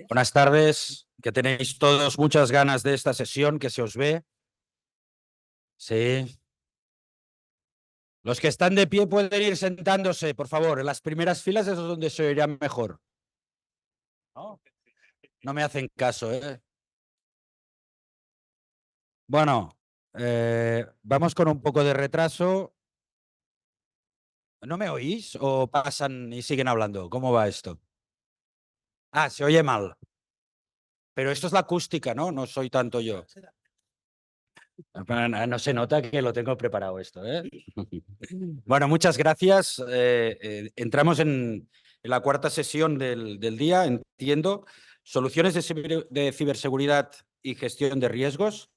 Buenas tardes, que tenéis todos muchas ganas de esta sesión, que se os ve. Sí. Los que están de pie pueden ir sentándose, por favor. En las primeras filas es donde se oirá mejor. No me hacen caso, ¿eh? Bueno, vamos con un poco de retraso. ¿No me oís o pasan y siguen hablando? ¿Cómo va esto? Ah, se oye mal. Pero esto es la acústica, ¿no? No soy tanto yo. No se nota que lo tengo preparado esto, ¿eh? Bueno, muchas gracias. Entramos en la cuarta sesión del día, entiendo. Soluciones de ciberseguridad y gestión de riesgos.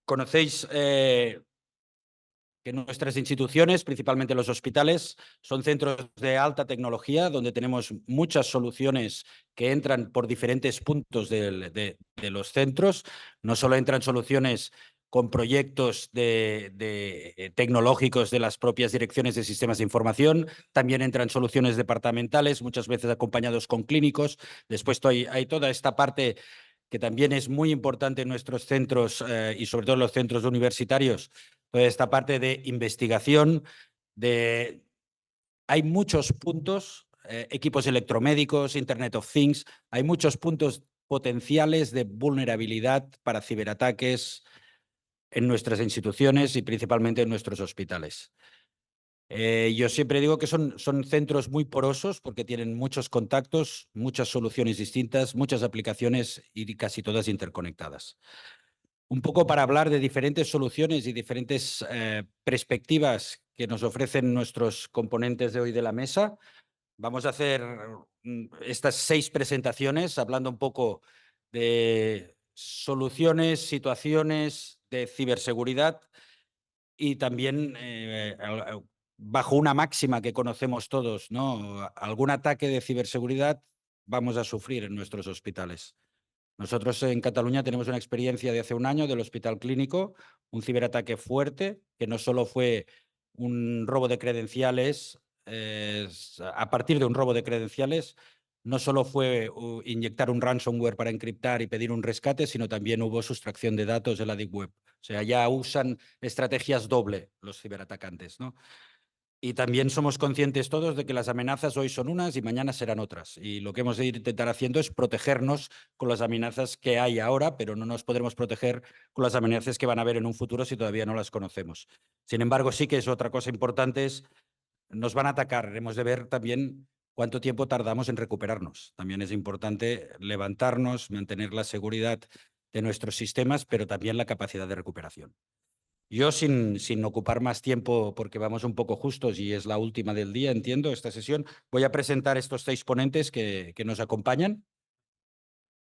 Conocéis que nuestras instituciones, principalmente los hospitales, son centros de alta tecnología donde tenemos muchas soluciones que entran por diferentes puntos de los centros. No solo entran soluciones con proyectos tecnológicos de las propias direcciones de sistemas de información, también entran soluciones departamentales, muchas veces acompañados con clínicos. Después hay toda esta parte que también es muy importante en nuestros centros y sobre todo en los centros universitarios, toda esta parte de investigación, hay muchos puntos, equipos electromédicos, Internet of Things, hay muchos puntos potenciales de vulnerabilidad para ciberataques en nuestras instituciones y principalmente en nuestros hospitales. Yo siempre digo que son centros muy porosos porque tienen muchos contactos, muchas soluciones distintas, muchas aplicaciones y casi todas interconectadas. Un poco para hablar de diferentes soluciones y diferentes perspectivas que nos ofrecen nuestros componentes de hoy de la mesa. Vamos a hacer estas 6 presentaciones hablando un poco de soluciones, situaciones de ciberseguridad y también bajo una máxima que conocemos todos, ¿no? Algún ataque de ciberseguridad vamos a sufrir en nuestros hospitales. Nosotros en Cataluña tenemos una experiencia de hace un año del Hospital Clínico, un ciberataque fuerte, que no solo fue un robo de credenciales, a partir de un robo de credenciales, no solo fue inyectar un ransomware para encriptar y pedir un rescate, sino también hubo sustracción de datos de la Deep Web. O sea, ya usan estrategias doble los ciberatacantes, ¿no? Y también somos conscientes todos de que las amenazas hoy son unas y mañana serán otras. Y lo que hemos de intentar haciendo es protegernos con las amenazas que hay ahora, pero no nos podremos proteger con las amenazas que van a haber en un futuro si todavía no las conocemos. Sin embargo, sí que es otra cosa importante, nos van a atacar. Hemos de ver también cuánto tiempo tardamos en recuperarnos. También es importante levantarnos, mantener la seguridad de nuestros sistemas, pero también la capacidad de recuperación. Yo, sin ocupar más tiempo, porque vamos un poco justos y es la última del día, entiendo, esta sesión, voy a presentar estos 6 ponentes que nos acompañan.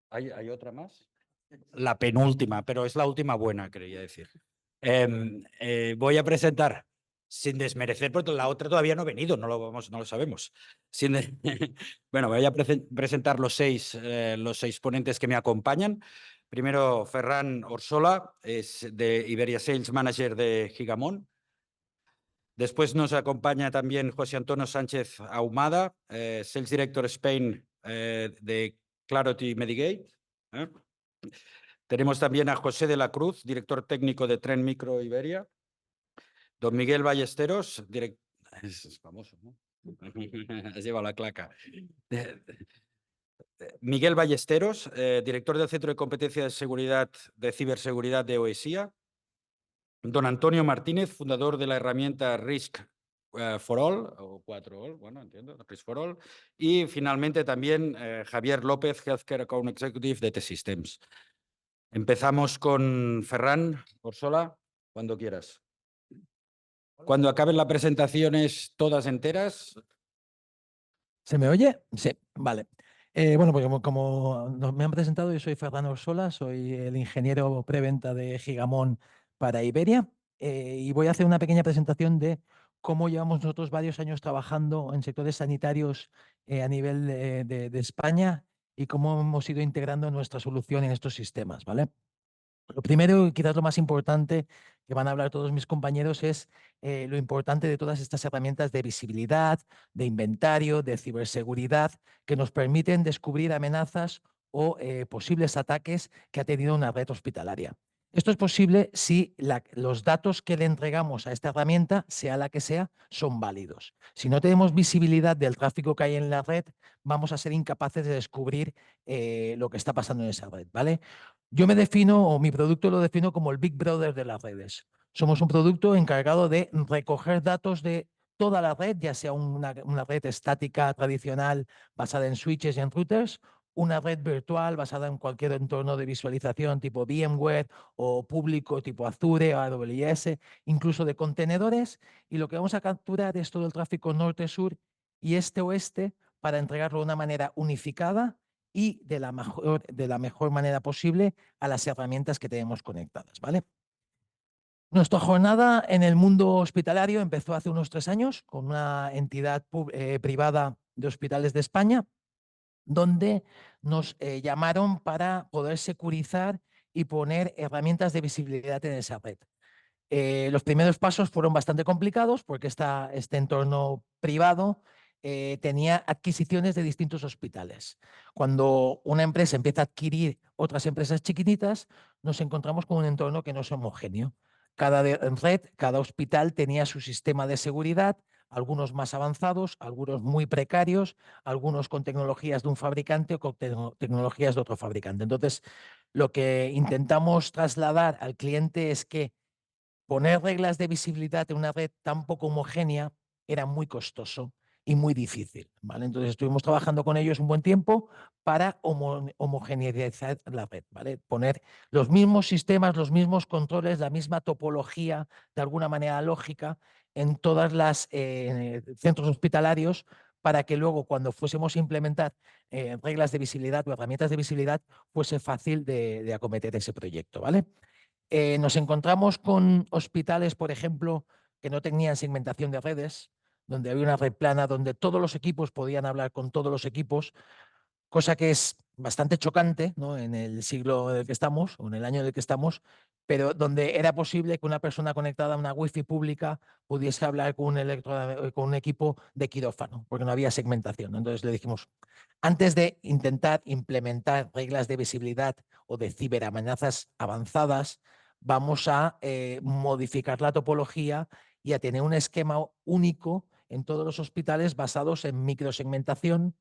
¿Hay otra más? La penúltima, pero es la última buena, quería decir. Voy a presentar, sin desmerecer, porque la otra todavía no ha venido, no lo sabemos. Bueno, voy a presentar los 6 ponentes que me acompañan. Primero, Ferran Orsola, es de Iberia Sales Manager de Gigamon. Después nos acompaña también José Antonio Sánchez Ahumada, Sales Director Spain de Clarity Medigate. Tenemos también a José de la Cruz, director técnico de Tren Micro Iberia. Don Miguel Ballesteros, es famoso, ¿no? Has llevado la claca. Miguel Ballesteros, director del Centro de Competencia de Seguridad de Ciberseguridad de OESIA. Don Antonio Martínez, fundador de la herramienta Risk for All, o 4All, bueno, entiendo, Risk for All. Y finalmente también Javier López, Healthcare Account Executive de T-Systems. Empezamos con Ferran Orsola, cuando quieras. Cuando acaben las presentaciones todas enteras. ¿Se me oye? Sí, vale. Bueno, pues como me han presentado, yo soy Ferran Orsola, soy el ingeniero preventa de Gigamon para Iberia y voy a hacer una pequeña presentación de cómo llevamos nosotros varios años trabajando en sectores sanitarios a nivel de España y cómo hemos ido integrando nuestra solución en estos sistemas, ¿vale? Lo primero, y quizás lo más importante, que van a hablar todos mis compañeros, es lo importante de todas estas herramientas de visibilidad, de inventario, de ciberseguridad, que nos permiten descubrir amenazas o posibles ataques que ha tenido una red hospitalaria. Esto es posible si los datos que le entregamos a esta herramienta, sea la que sea, son válidos. Si no tenemos visibilidad del tráfico que hay en la red, vamos a ser incapaces de descubrir lo que está pasando en esa red, ¿vale? Yo me defino, o mi producto lo defino como el Big Brother de las redes. Somos un producto encargado de recoger datos de toda la red, ya sea una red estática tradicional basada en switches y en routers, una red virtual basada en cualquier entorno de visualización tipo VMware o público tipo Azure o AWS, incluso de contenedores. Y lo que vamos a capturar es todo el tráfico norte-sur y este-oeste para entregarlo de una manera unificada y de la mejor manera posible a las herramientas que tenemos conectadas, ¿vale? Nuestra jornada en el mundo hospitalario empezó hace unos 3 años con una entidad privada de hospitales de España, donde nos llamaron para poder securizar y poner herramientas de visibilidad en esa red. Los primeros pasos fueron bastante complicados porque este entorno privado tenía adquisiciones de distintos hospitales. Cuando una empresa empieza a adquirir otras empresas chiquititas, nos encontramos con un entorno que no es homogéneo. Cada red, cada hospital tenía su sistema de seguridad, algunos más avanzados, algunos muy precarios, algunos con tecnologías de un fabricante o con tecnologías de otro fabricante. Entonces, lo que intentamos trasladar al cliente es que poner reglas de visibilidad en una red tan poco homogénea era muy costoso y muy difícil, ¿vale? Entonces estuvimos trabajando con ellos un buen tiempo para homogeneizar la red, ¿vale? Poner los mismos sistemas, los mismos controles, la misma topología, de alguna manera lógica, en todas las centros hospitalarios para que luego cuando fuésemos a implementar reglas de visibilidad o herramientas de visibilidad fuese fácil de acometer ese proyecto, ¿vale? Nos encontramos con hospitales, por ejemplo, que no tenían segmentación de redes, donde había una red plana donde todos los equipos podían hablar con todos los equipos, cosa que es bastante chocante, ¿no? En el siglo en el que estamos, o en el año en el que estamos, pero donde era posible que una persona conectada a una wifi pública pudiese hablar con un equipo de quirófano, porque no había segmentación. Entonces le dijimos, antes de intentar implementar reglas de visibilidad o de ciberamenazas avanzadas, vamos a modificar la topología y a tener un esquema único en todos los hospitales basados en microsegmentación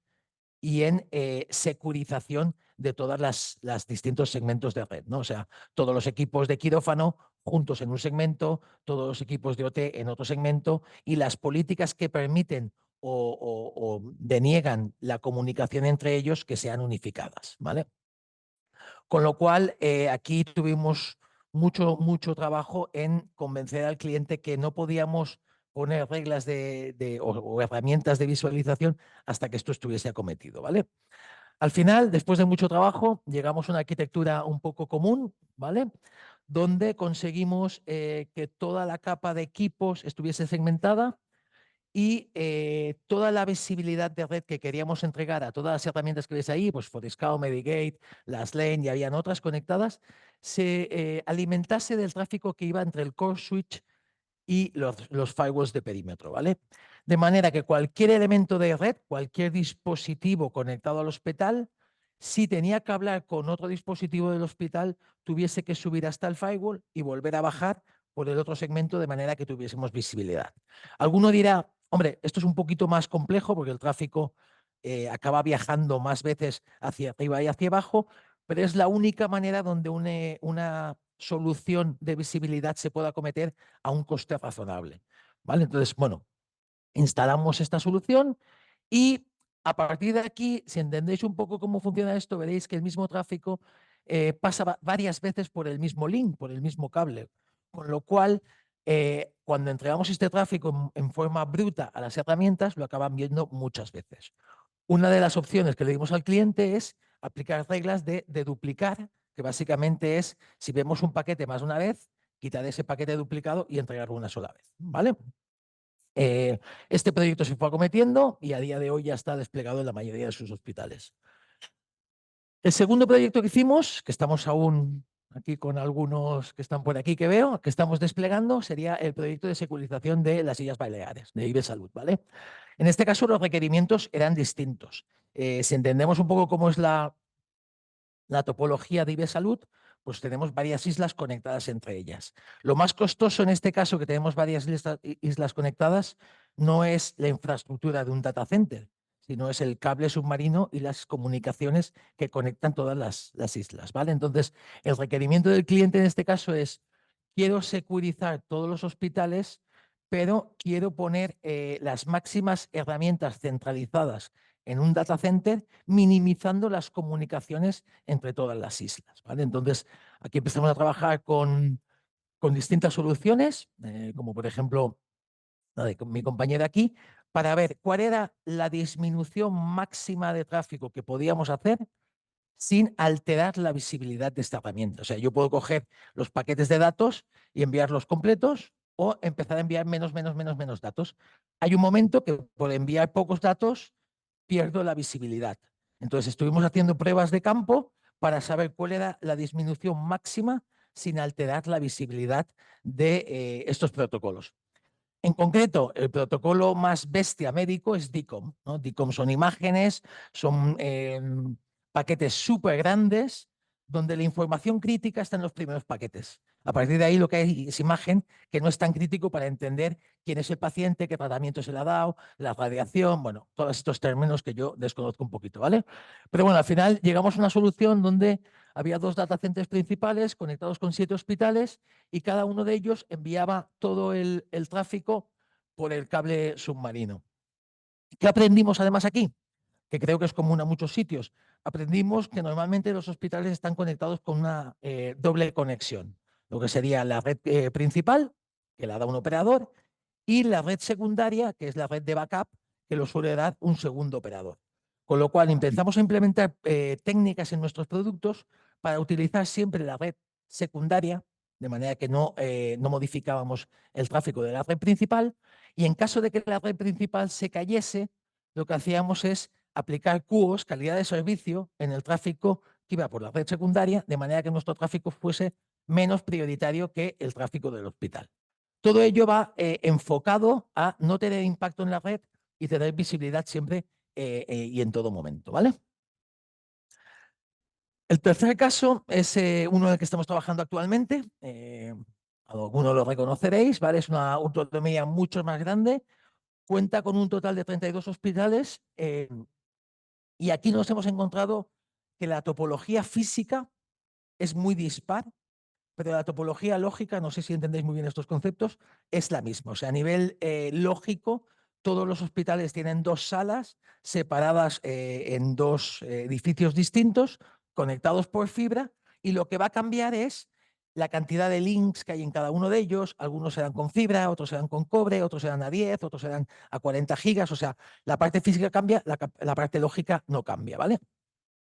y en securización de todos los distintos segmentos de red, ¿no? O sea, todos los equipos de quirófano juntos en un segmento, todos los equipos de OT en otro segmento y las políticas que permiten o deniegan la comunicación entre ellos que sean unificadas, ¿vale? Con lo cual, aquí tuvimos mucho trabajo en convencer al cliente que no podíamos poner reglas o herramientas de visualización hasta que esto estuviese acometido, ¿vale? Al final, después de mucho trabajo, llegamos a una arquitectura un poco común, ¿vale? Donde conseguimos que toda la capa de equipos estuviese segmentada y toda la visibilidad de red que queríamos entregar a todas las herramientas que ves ahí, pues Fortiscao, Medigate, las Lane y habían otras conectadas, se alimentase del tráfico que iba entre el core switch y los firewalls de perímetro, ¿vale? De manera que cualquier elemento de red, cualquier dispositivo conectado al hospital, si tenía que hablar con otro dispositivo del hospital, tuviese que subir hasta el firewall y volver a bajar por el otro segmento de manera que tuviésemos visibilidad. Alguno dirá, hombre, esto es un poquito más complejo porque el tráfico acaba viajando más veces hacia arriba y hacia abajo, pero es la única manera donde una solución de visibilidad se pueda acometer a un coste razonable, ¿vale? Entonces, bueno, instalamos esta solución y a partir de aquí, si entendéis un poco cómo funciona esto, veréis que el mismo tráfico pasa varias veces por el mismo link, por el mismo cable, con lo cual, cuando entregamos este tráfico en forma bruta a las herramientas, lo acaban viendo muchas veces. Una de las opciones que le dimos al cliente es aplicar reglas de duplicar, que básicamente es, si vemos un paquete más de una vez, quitar ese paquete duplicado y entregarlo una sola vez, ¿vale? Este proyecto se fue acometiendo y a día de hoy ya está desplegado en la mayoría de sus hospitales. El segundo proyecto que hicimos, que estamos aún aquí con algunos que están por aquí que veo, que estamos desplegando, sería el proyecto de securización de las Islas Baleares, de Ibersalud, ¿vale? En este caso los requerimientos eran distintos. Si entendemos un poco cómo es la topología de Ibersalud, pues tenemos varias islas conectadas entre ellas. Lo más costoso en este caso, que tenemos varias islas conectadas, no es la infraestructura de un data center, sino es el cable submarino y las comunicaciones que conectan todas las islas, ¿vale? Entonces, el requerimiento del cliente en este caso es: quiero securizar todos los hospitales, pero quiero poner las máximas herramientas centralizadas en un data center, minimizando las comunicaciones entre todas las islas, ¿vale? Entonces, aquí empezamos a trabajar con distintas soluciones, como por ejemplo la de mi compañera aquí, para ver cuál era la disminución máxima de tráfico que podíamos hacer sin alterar la visibilidad de esta herramienta. O sea, yo puedo coger los paquetes de datos y enviarlos completos, o empezar a enviar menos datos. Hay un momento que por enviar pocos datos pierdo la visibilidad. Entonces estuvimos haciendo pruebas de campo para saber cuál era la disminución máxima sin alterar la visibilidad de estos protocolos. En concreto, el protocolo más bestia médico es DICOM, ¿no? DICOM son imágenes, son paquetes súper grandes, donde la información crítica está en los primeros paquetes. A partir de ahí lo que hay es imagen, que no es tan crítico para entender quién es el paciente, qué tratamiento se le ha dado, la radiación, bueno, todos estos términos que yo desconozco un poquito, ¿vale? Pero bueno, al final llegamos a una solución donde había 2 data centers principales conectados con 7 hospitales, y cada uno de ellos enviaba todo el tráfico por el cable submarino. ¿Qué aprendimos además aquí? Que creo que es común a muchos sitios. Aprendimos que normalmente los hospitales están conectados con una doble conexión, lo que sería la red principal, que la da un operador, y la red secundaria, que es la red de backup, que lo suele dar un segundo operador. Con lo cual empezamos a implementar técnicas en nuestros productos para utilizar siempre la red secundaria, de manera que no modificábamos el tráfico de la red principal, y en caso de que la red principal se cayese, lo que hacíamos es aplicar QoS, calidad de servicio, en el tráfico que iba por la red secundaria, de manera que nuestro tráfico fuese menos prioritario que el tráfico del hospital. Todo ello va enfocado a no tener impacto en la red y tener visibilidad siempre y en todo momento, ¿vale? El tercer caso es uno en el que estamos trabajando actualmente. Algunos lo reconoceréis, ¿vale? Es una autonomía mucho más grande. Cuenta con un total de 32 hospitales, y aquí nos hemos encontrado que la topología física es muy dispar, pero la topología lógica, no sé si entendéis muy bien estos conceptos, es la misma. O sea, a nivel lógico, todos los hospitales tienen 2 salas separadas en 2 edificios distintos, conectados por fibra, y lo que va a cambiar es la cantidad de links que hay en cada uno de ellos. Algunos serán con fibra, otros serán con cobre, otros serán a 10, otros serán a 40 gigas. O sea, la parte física cambia, la parte lógica no cambia, ¿vale?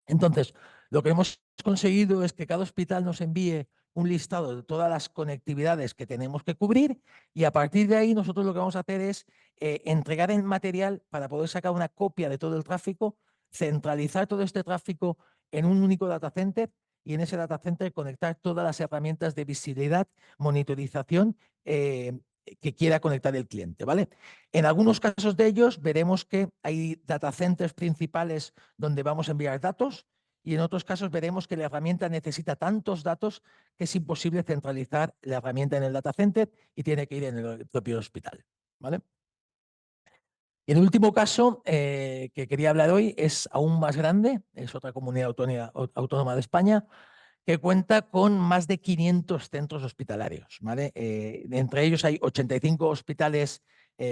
Entonces, lo que hemos conseguido es que cada hospital nos envíe un listado de todas las conectividades que tenemos que cubrir, y a partir de ahí nosotros lo que vamos a hacer es entregar el material para poder sacar una copia de todo el tráfico, centralizar todo este tráfico en un único data center, y en ese data center conectar todas las herramientas de visibilidad, monitorización que quiera conectar el cliente, ¿vale? En algunos casos de ellos veremos que hay data centers principales donde vamos a enviar datos, y en otros casos veremos que la herramienta necesita tantos datos que es imposible centralizar la herramienta en el data center y tiene que ir en el propio hospital, ¿vale? Y el último caso que quería hablar hoy es aún más grande, es otra comunidad autónoma de España que cuenta con más de 500 centros hospitalarios, ¿vale? Entre ellos hay 85 hospitales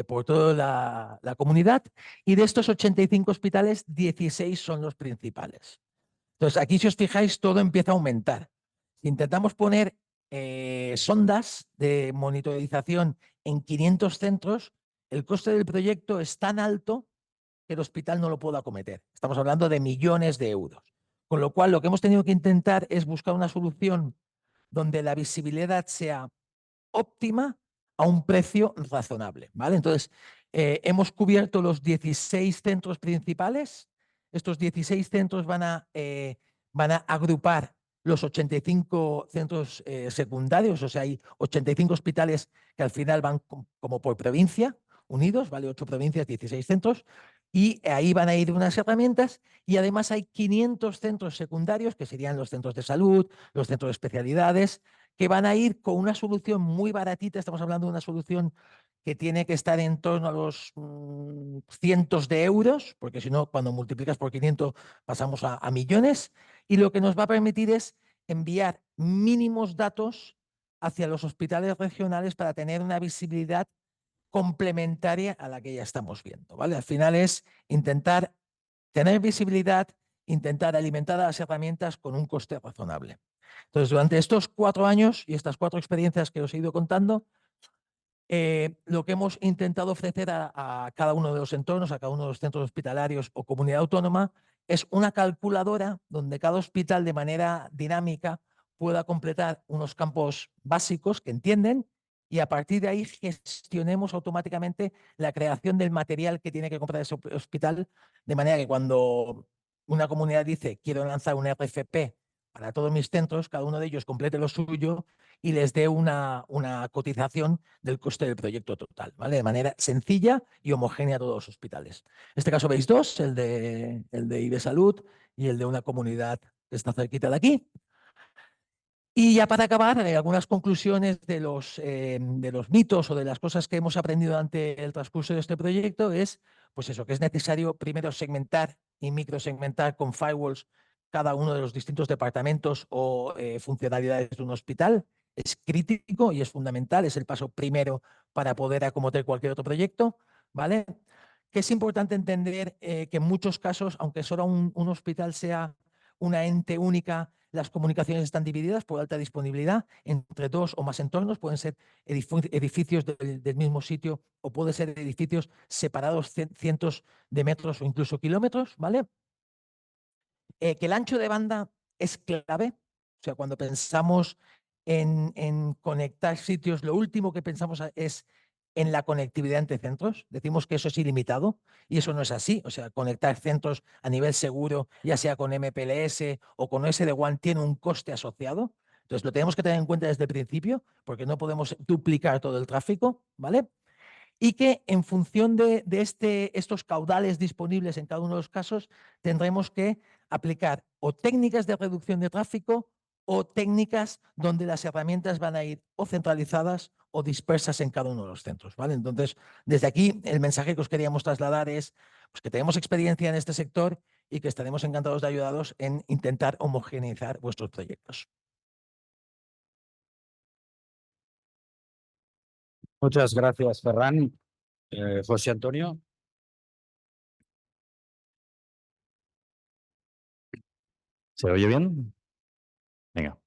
por toda la comunidad, y de estos 85 hospitales, 16 son los principales. Entonces, aquí, si os fijáis, todo empieza a aumentar. Si intentamos poner sondas de monitorización en 500 centros, el coste del proyecto es tan alto que el hospital no lo pueda acometer. Estamos hablando de millones de euros. Con lo cual, lo que hemos tenido que intentar es buscar una solución donde la visibilidad sea óptima a un precio razonable, ¿vale? Entonces, hemos cubierto los 16 centros principales. Estos 16 centros van a agrupar los 85 centros secundarios, o sea, hay 85 hospitales que al final van como por provincia, unidos, ¿vale? 8 provincias, 16 centros, y ahí van a ir unas herramientas, y además hay 500 centros secundarios, que serían los centros de salud, los centros de especialidades, que van a ir con una solución muy baratita. Estamos hablando de una solución que tiene que estar en torno a los cientos de euros, porque si no, cuando multiplicas por 500 pasamos a millones, y lo que nos va a permitir es enviar mínimos datos hacia los hospitales regionales para tener una visibilidad complementaria a la que ya estamos viendo, ¿vale? Al final es intentar tener visibilidad, intentar alimentar a las herramientas con un coste razonable. Entonces, durante estos 4 años y estas 4 experiencias que os he ido contando, lo que hemos intentado ofrecer a cada uno de los entornos, a cada uno de los centros hospitalarios o comunidad autónoma, es una calculadora donde cada hospital de manera dinámica pueda completar unos campos básicos que entienden, y a partir de ahí gestionemos automáticamente la creación del material que tiene que comprar ese hospital, de manera que cuando una comunidad dice quiero lanzar un RFP para todos mis centros, cada uno de ellos complete lo suyo y les dé una cotización del coste del proyecto total, ¿vale? De manera sencilla y homogénea a todos los hospitales. En este caso veis dos, el de IDE Salud y el de una comunidad que está cerquita de aquí. Y ya para acabar, algunas conclusiones de los mitos o de las cosas que hemos aprendido durante el transcurso de este proyecto es, pues eso, que es necesario primero segmentar y microsegmentar con firewalls cada uno de los distintos departamentos o funcionalidades de un hospital. Es crítico y es fundamental, es el paso primero para poder acometer cualquier otro proyecto, ¿vale? Que es importante entender que en muchos casos, aunque solo un hospital sea una ente única, las comunicaciones están divididas por alta disponibilidad entre 2 o más entornos. Pueden ser edificios del mismo sitio o pueden ser edificios separados cientos de metros o incluso kilómetros, ¿vale? Que el ancho de banda es clave. O sea, cuando pensamos en conectar sitios, lo último que pensamos es en la conectividad entre centros. Decimos que eso es ilimitado y eso no es así. O sea, conectar centros a nivel seguro, ya sea con MPLS o con SD-WAN, tiene un coste asociado. Entonces, lo tenemos que tener en cuenta desde el principio porque no podemos duplicar todo el tráfico, ¿vale? Y que en función de estos caudales disponibles en cada uno de los casos, tendremos que aplicar o técnicas de reducción de tráfico o técnicas donde las herramientas van a ir o centralizadas o dispersas en cada uno de los centros, ¿vale? Entonces, desde aquí, el mensaje que os queríamos trasladar es pues, que tenemos experiencia en este sector y que estaremos encantados de ayudaros en intentar homogeneizar vuestros proyectos. Muchas gracias, Ferran. José Antonio. ¿Se oye bien? Venga.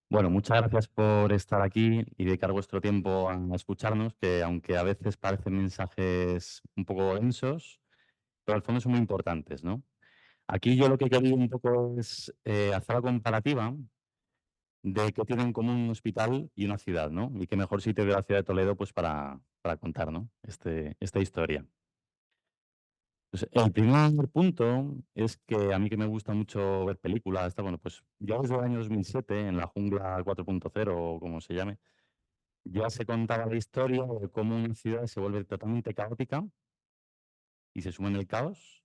Bueno, muchas gracias por estar aquí y dedicar vuestro tiempo a escucharnos, que aunque a veces parecen mensajes un poco densos, pero al fondo son muy importantes, ¿no? Aquí yo lo que quería un poco es hacer la comparativa de qué tienen en común un hospital y una ciudad, ¿no? Y qué mejor sitio de la ciudad de Toledo pues para contar, ¿no? Esta historia. Pues el primer punto es que a mí que me gusta mucho ver películas, bueno, pues ya desde el año 2007, en La Jungla 4.0 o como se llame, ya se contaba la historia de cómo una ciudad se vuelve totalmente caótica y se suma en el caos,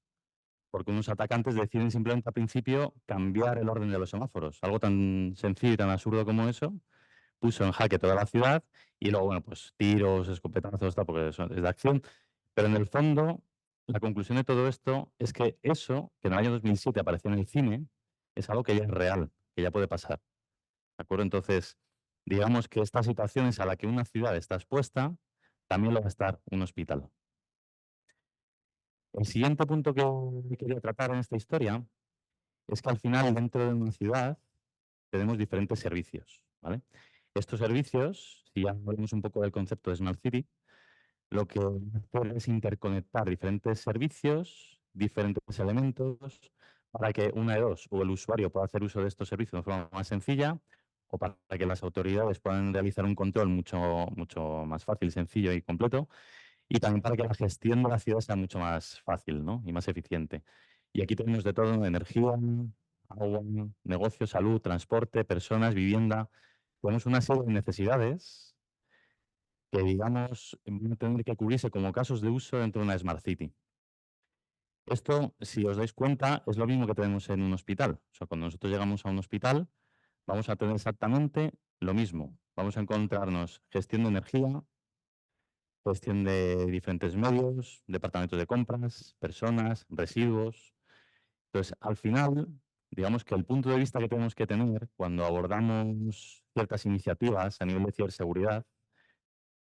porque unos atacantes deciden simplemente al principio cambiar el orden de los semáforos. Algo tan sencillo y tan absurdo como eso, puso en jaque toda la ciudad y luego, bueno, pues tiros, escopetazos, tal, porque eso es de acción. Pero en el fondo, la conclusión de todo esto es que eso, que en el año 2007 apareció en el cine, es algo que ya es real, que ya puede pasar. ¿De acuerdo? Entonces, digamos que estas situaciones a las que una ciudad está expuesta, también lo va a estar un hospital. El siguiente punto que quería tratar en esta historia es que al final, dentro de una ciudad, tenemos diferentes servicios, ¿vale? Estos servicios, si ya hablamos un poco del concepto de Smart City, lo que hace es interconectar diferentes servicios, diferentes elementos, para que una de dos, o el usuario pueda hacer uso de estos servicios de forma más sencilla, o para que las autoridades puedan realizar un control mucho más fácil, sencillo y completo, y también para que la gestión de la ciudad sea mucho más fácil, ¿no? Y más eficiente. Y aquí tenemos de todo: energía, agua, negocio, salud, transporte, personas, vivienda. Tenemos una serie de necesidades que, digamos, van a tener que cubrirse como casos de uso dentro de una Smart City. Esto, si os dais cuenta, es lo mismo que tenemos en un hospital. O sea, cuando nosotros llegamos a un hospital, vamos a tener exactamente lo mismo. Vamos a encontrarnos gestión de energía, gestión de diferentes medios, departamentos de compras, personas, residuos. Entonces, al final, digamos que el punto de vista que tenemos que tener cuando abordamos ciertas iniciativas a nivel de ciberseguridad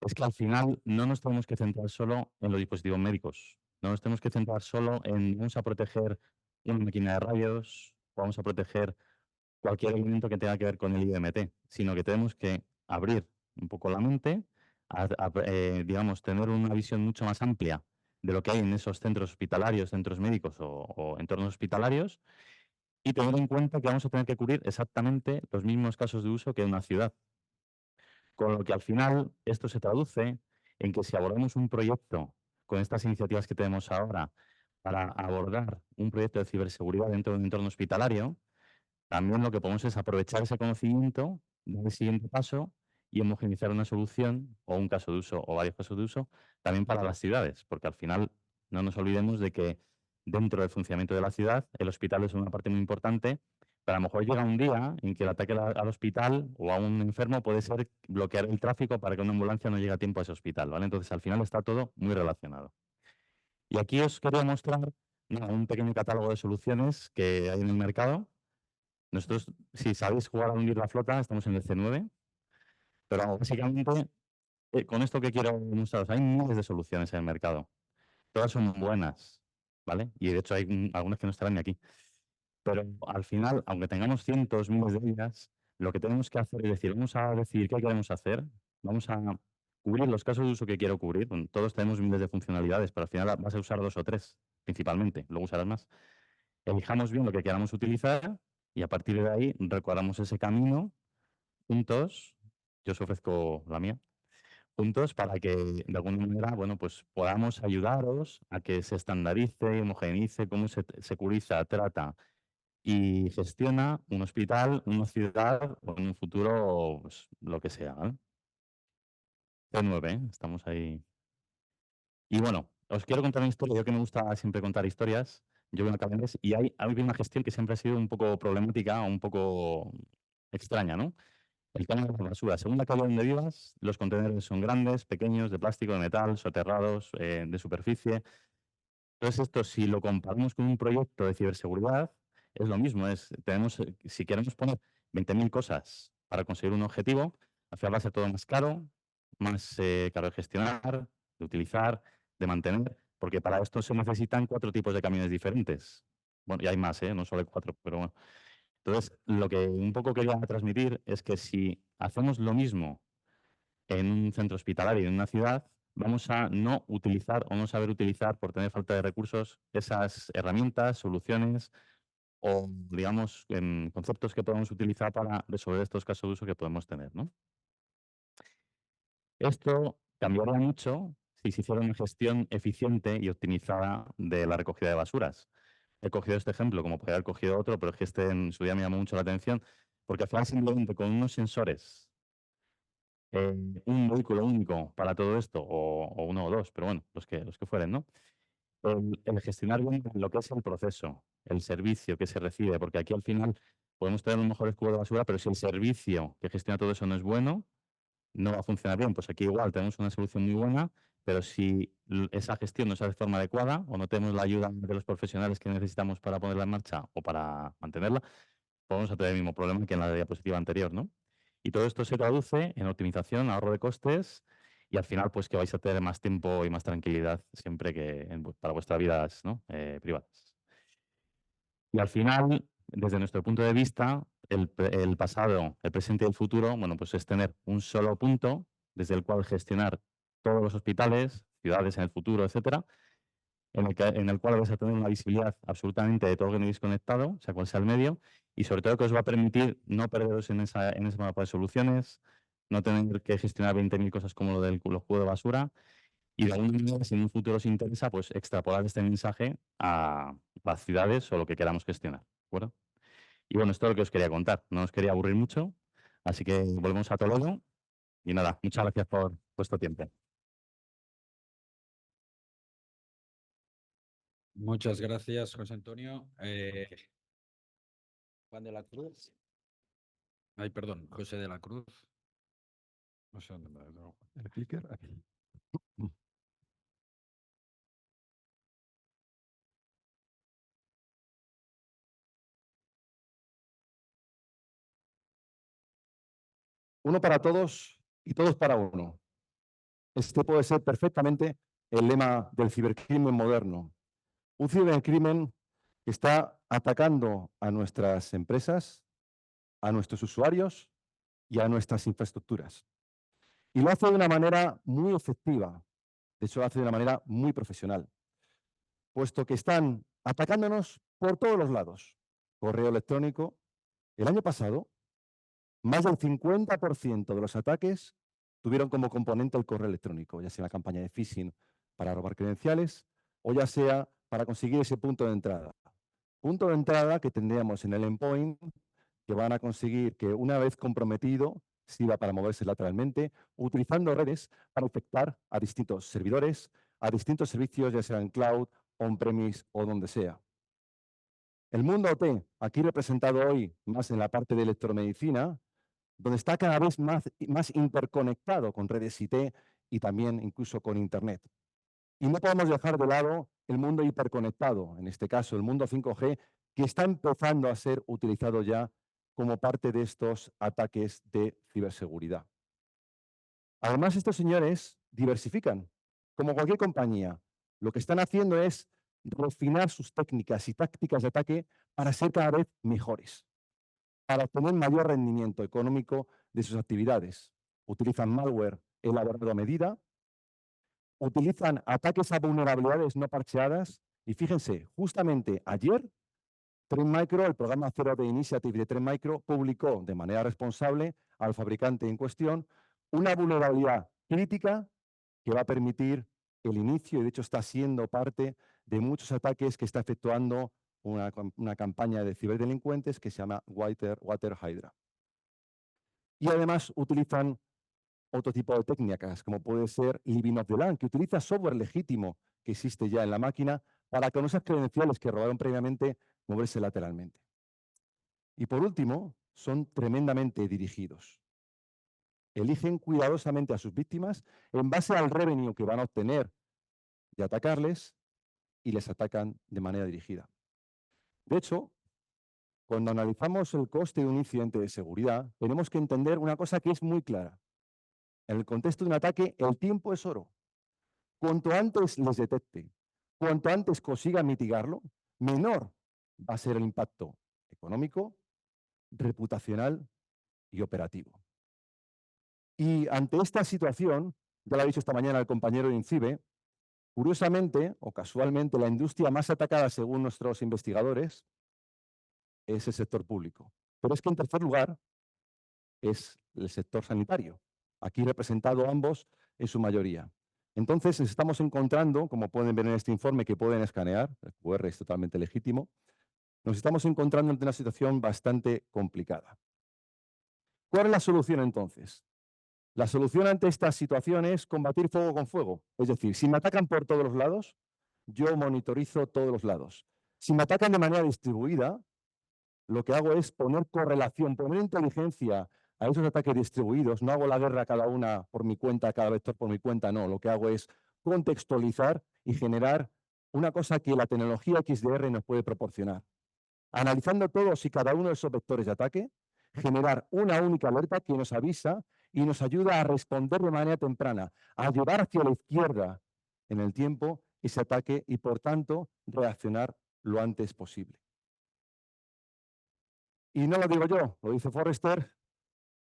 es que al final no nos tenemos que centrar solo en los dispositivos médicos. No nos tenemos que centrar solo en vamos a proteger una máquina de rayos, vamos a proteger cualquier elemento que tenga que ver con el IDMT, sino que tenemos que abrir un poco la mente, digamos, tener una visión mucho más amplia de lo que hay en esos centros hospitalarios, centros médicos o entornos hospitalarios, y tener en cuenta que vamos a tener que cubrir exactamente los mismos casos de uso que en una ciudad. Con lo que al final esto se traduce en que si abordamos un proyecto con estas iniciativas que tenemos ahora para abordar un proyecto de ciberseguridad dentro de un entorno hospitalario, también lo que podemos es aprovechar ese conocimiento, dar el siguiente paso y homogeneizar una solución o un caso de uso o varios casos de uso también para las ciudades, porque al final no nos olvidemos de que dentro del funcionamiento de la ciudad el hospital es una parte muy importante, pero a lo mejor llega un día en que el ataque al hospital o a un enfermo puede ser bloquear el tráfico para que una ambulancia no llegue a tiempo a ese hospital, ¿vale? Entonces al final está todo muy relacionado. Y aquí os quería mostrar un pequeño catálogo de soluciones que hay en el mercado. Nosotros, si sabéis jugar a hundir la flota, estamos en el C9, pero básicamente, con esto que quiero mostraros, hay miles de soluciones en el mercado. Todas son buenas, ¿vale? Y de hecho hay algunas que no estarán ni aquí. Pero al final, aunque tengamos cientos, miles de ellas, lo que tenemos que hacer es decir, vamos a decidir qué queremos hacer, vamos a cubrir los casos de uso que quiero cubrir. Bueno, todos tenemos miles de funcionalidades, pero al final vas a usar 2 o 3, principalmente, luego usarás más. Elijamos bien lo que queramos utilizar y a partir de ahí recorramos ese camino juntos. Yo os ofrezco la mía. Juntos para que de alguna manera, bueno, pues podamos ayudaros a que se estandarice, homogeneice cómo se securiza, trata y gestiona un hospital, una ciudad o en un futuro, pues, lo que sea, ¿vale? C9, ¿eh? Estamos ahí. Y bueno, os quiero contar una historia. Yo que me gusta siempre contar historias, yo vengo a Cabendes y hay una gestión que siempre ha sido un poco problemática, un poco extraña, ¿no? El tema de la basura. Según la calle donde vivas, los contenedores son grandes, pequeños, de plástico, de metal, soterrados, de superficie. Entonces, esto, si lo comparamos con un proyecto de ciberseguridad, es lo mismo. Si queremos poner 20.000 cosas para conseguir un objetivo, al final va a ser todo más caro, más caro de gestionar, de utilizar, de mantener, porque para esto se necesitan 4 tipos de camiones diferentes. Bueno, y hay más, no solo hay 4, pero bueno. Entonces, lo que un poco quería transmitir es que si hacemos lo mismo en un centro hospitalario, en una ciudad, vamos a no utilizar o no saber utilizar por tener falta de recursos esas herramientas, soluciones o, digamos, conceptos que podemos utilizar para resolver estos casos de uso que podemos tener, ¿no? Esto cambiaría mucho si se hiciera una gestión eficiente y optimizada de la recogida de basuras. He cogido este ejemplo, como podría haber cogido otro, pero es que este en su día me llamó mucho la atención, porque al final simplemente con unos sensores, un vehículo único para todo esto, o uno o dos, pero bueno, los que fueren, ¿no? El gestionar bien lo que es el proceso, el servicio que se recibe, porque aquí al final podemos tener un mejor escudo de basura, pero si el servicio que gestiona todo eso no es bueno, no va a funcionar bien. Pues aquí igual tenemos una solución muy buena, pero si esa gestión no se hace de forma adecuada o no tenemos la ayuda de los profesionales que necesitamos para ponerla en marcha o para mantenerla, podemos tener el mismo problema que en la diapositiva anterior, ¿no? Y todo esto se traduce en optimización, ahorro de costes y al final pues que vais a tener más tiempo y más tranquilidad siempre que para vuestras vidas, ¿no? Privadas. Y al final, desde nuestro punto de vista, el pasado, el presente y el futuro, bueno, pues es tener un solo punto desde el cual gestionar todos los hospitales, ciudades en el futuro, etcétera, en el cual vais a tener una visibilidad absolutamente de todo lo que tenéis conectado, sea cual sea el medio, y sobre todo que os va a permitir no perderos en ese mapa de soluciones, no tener que gestionar 20.000 cosas como lo del juego de basura, y de alguna manera, si en un futuro os interesa, pues extrapolar este mensaje a las ciudades o lo que queramos gestionar. ¿De acuerdo? Y bueno, esto es lo que os quería contar. No os quería aburrir mucho, así que volvemos a Toledo. Y nada, muchas gracias por vuestro tiempo. Muchas gracias, José Antonio. Juan de la Cruz. Ay, perdón, José de la Cruz. No sé dónde me lo tengo. El clicker aquí. Uno para todos y todos para uno. Este puede ser perfectamente el lema del cibercrimen moderno. Un cibercrimen que está atacando a nuestras empresas, a nuestros usuarios y a nuestras infraestructuras. Y lo hace de una manera muy efectiva. De hecho, lo hace de una manera muy profesional, puesto que están atacándonos por todos los lados. Correo electrónico. El año pasado, más del 50% de los ataques tuvieron como componente el correo electrónico, ya sea una campaña de phishing para robar credenciales o ya sea para conseguir ese punto de entrada. Punto de entrada que tendríamos en el endpoint, que van a conseguir que una vez comprometido sirva para moverse lateralmente, utilizando redes para infectar a distintos servidores, a distintos servicios, ya sea en cloud, on-premise o donde sea. El mundo OT, aquí representado hoy más en la parte de electromedicina, donde está cada vez más interconectado con redes IT y también incluso con Internet. Y no podemos dejar de lado el mundo hiperconectado, en este caso el mundo 5G, que está empezando a ser utilizado ya como parte de estos ataques de ciberseguridad. Además, estos señores diversifican, como cualquier compañía. Lo que están haciendo es refinar sus técnicas y tácticas de ataque para ser cada vez mejores, para obtener mayor rendimiento económico de sus actividades. Utilizan malware elaborado a medida, utilizan ataques a vulnerabilidades no parcheadas y fíjense, justamente ayer Trend Micro, el programa Zero Day Initiative de Trend Micro, publicó de manera responsable al fabricante en cuestión una vulnerabilidad crítica que va a permitir el inicio, y de hecho está siendo parte de muchos ataques que está efectuando una campaña de ciberdelincuentes que se llama Water Hydra. Y además utilizan otro tipo de técnicas, como puede ser Living off the LAN, que utiliza software legítimo que existe ya en la máquina para con esas credenciales que robaron previamente moverse lateralmente. Y por último, son tremendamente dirigidos. Eligen cuidadosamente a sus víctimas en base al revenue que van a obtener de atacarles y les atacan de manera dirigida. De hecho, cuando analizamos el coste de un incidente de seguridad, tenemos que entender una cosa que es muy clara. En el contexto de un ataque, el tiempo es oro. Cuanto antes les detecte, cuanto antes consiga mitigarlo, menor va a ser el impacto económico, reputacional y operativo. Y ante esta situación, ya lo ha dicho esta mañana el compañero de INCIBE, curiosamente o casualmente la industria más atacada según nuestros investigadores es el sector público. Pero es que en tercer lugar es el sector sanitario, aquí representado ambos en su mayoría. Entonces, nos estamos encontrando, como pueden ver en este informe que pueden escanear, el QR es totalmente legítimo, nos estamos encontrando ante una situación bastante complicada. ¿Cuál es la solución entonces? La solución ante esta situación es combatir fuego con fuego. Es decir, si me atacan por todos los lados, yo monitorizo todos los lados. Si me atacan de manera distribuida, lo que hago es poner correlación, poner inteligencia a esos ataques distribuidos. No hago la guerra cada una por mi cuenta, cada vector por mi cuenta, no. Lo que hago es contextualizar y generar una cosa que la tecnología XDR nos puede proporcionar. Analizando todos y cada uno de esos vectores de ataque, generar una única alerta que nos avisa y nos ayuda a responder de manera temprana, a llevar hacia la izquierda en el tiempo ese ataque y, por tanto, reaccionar lo antes posible. Y no lo digo yo, lo dice Forrester,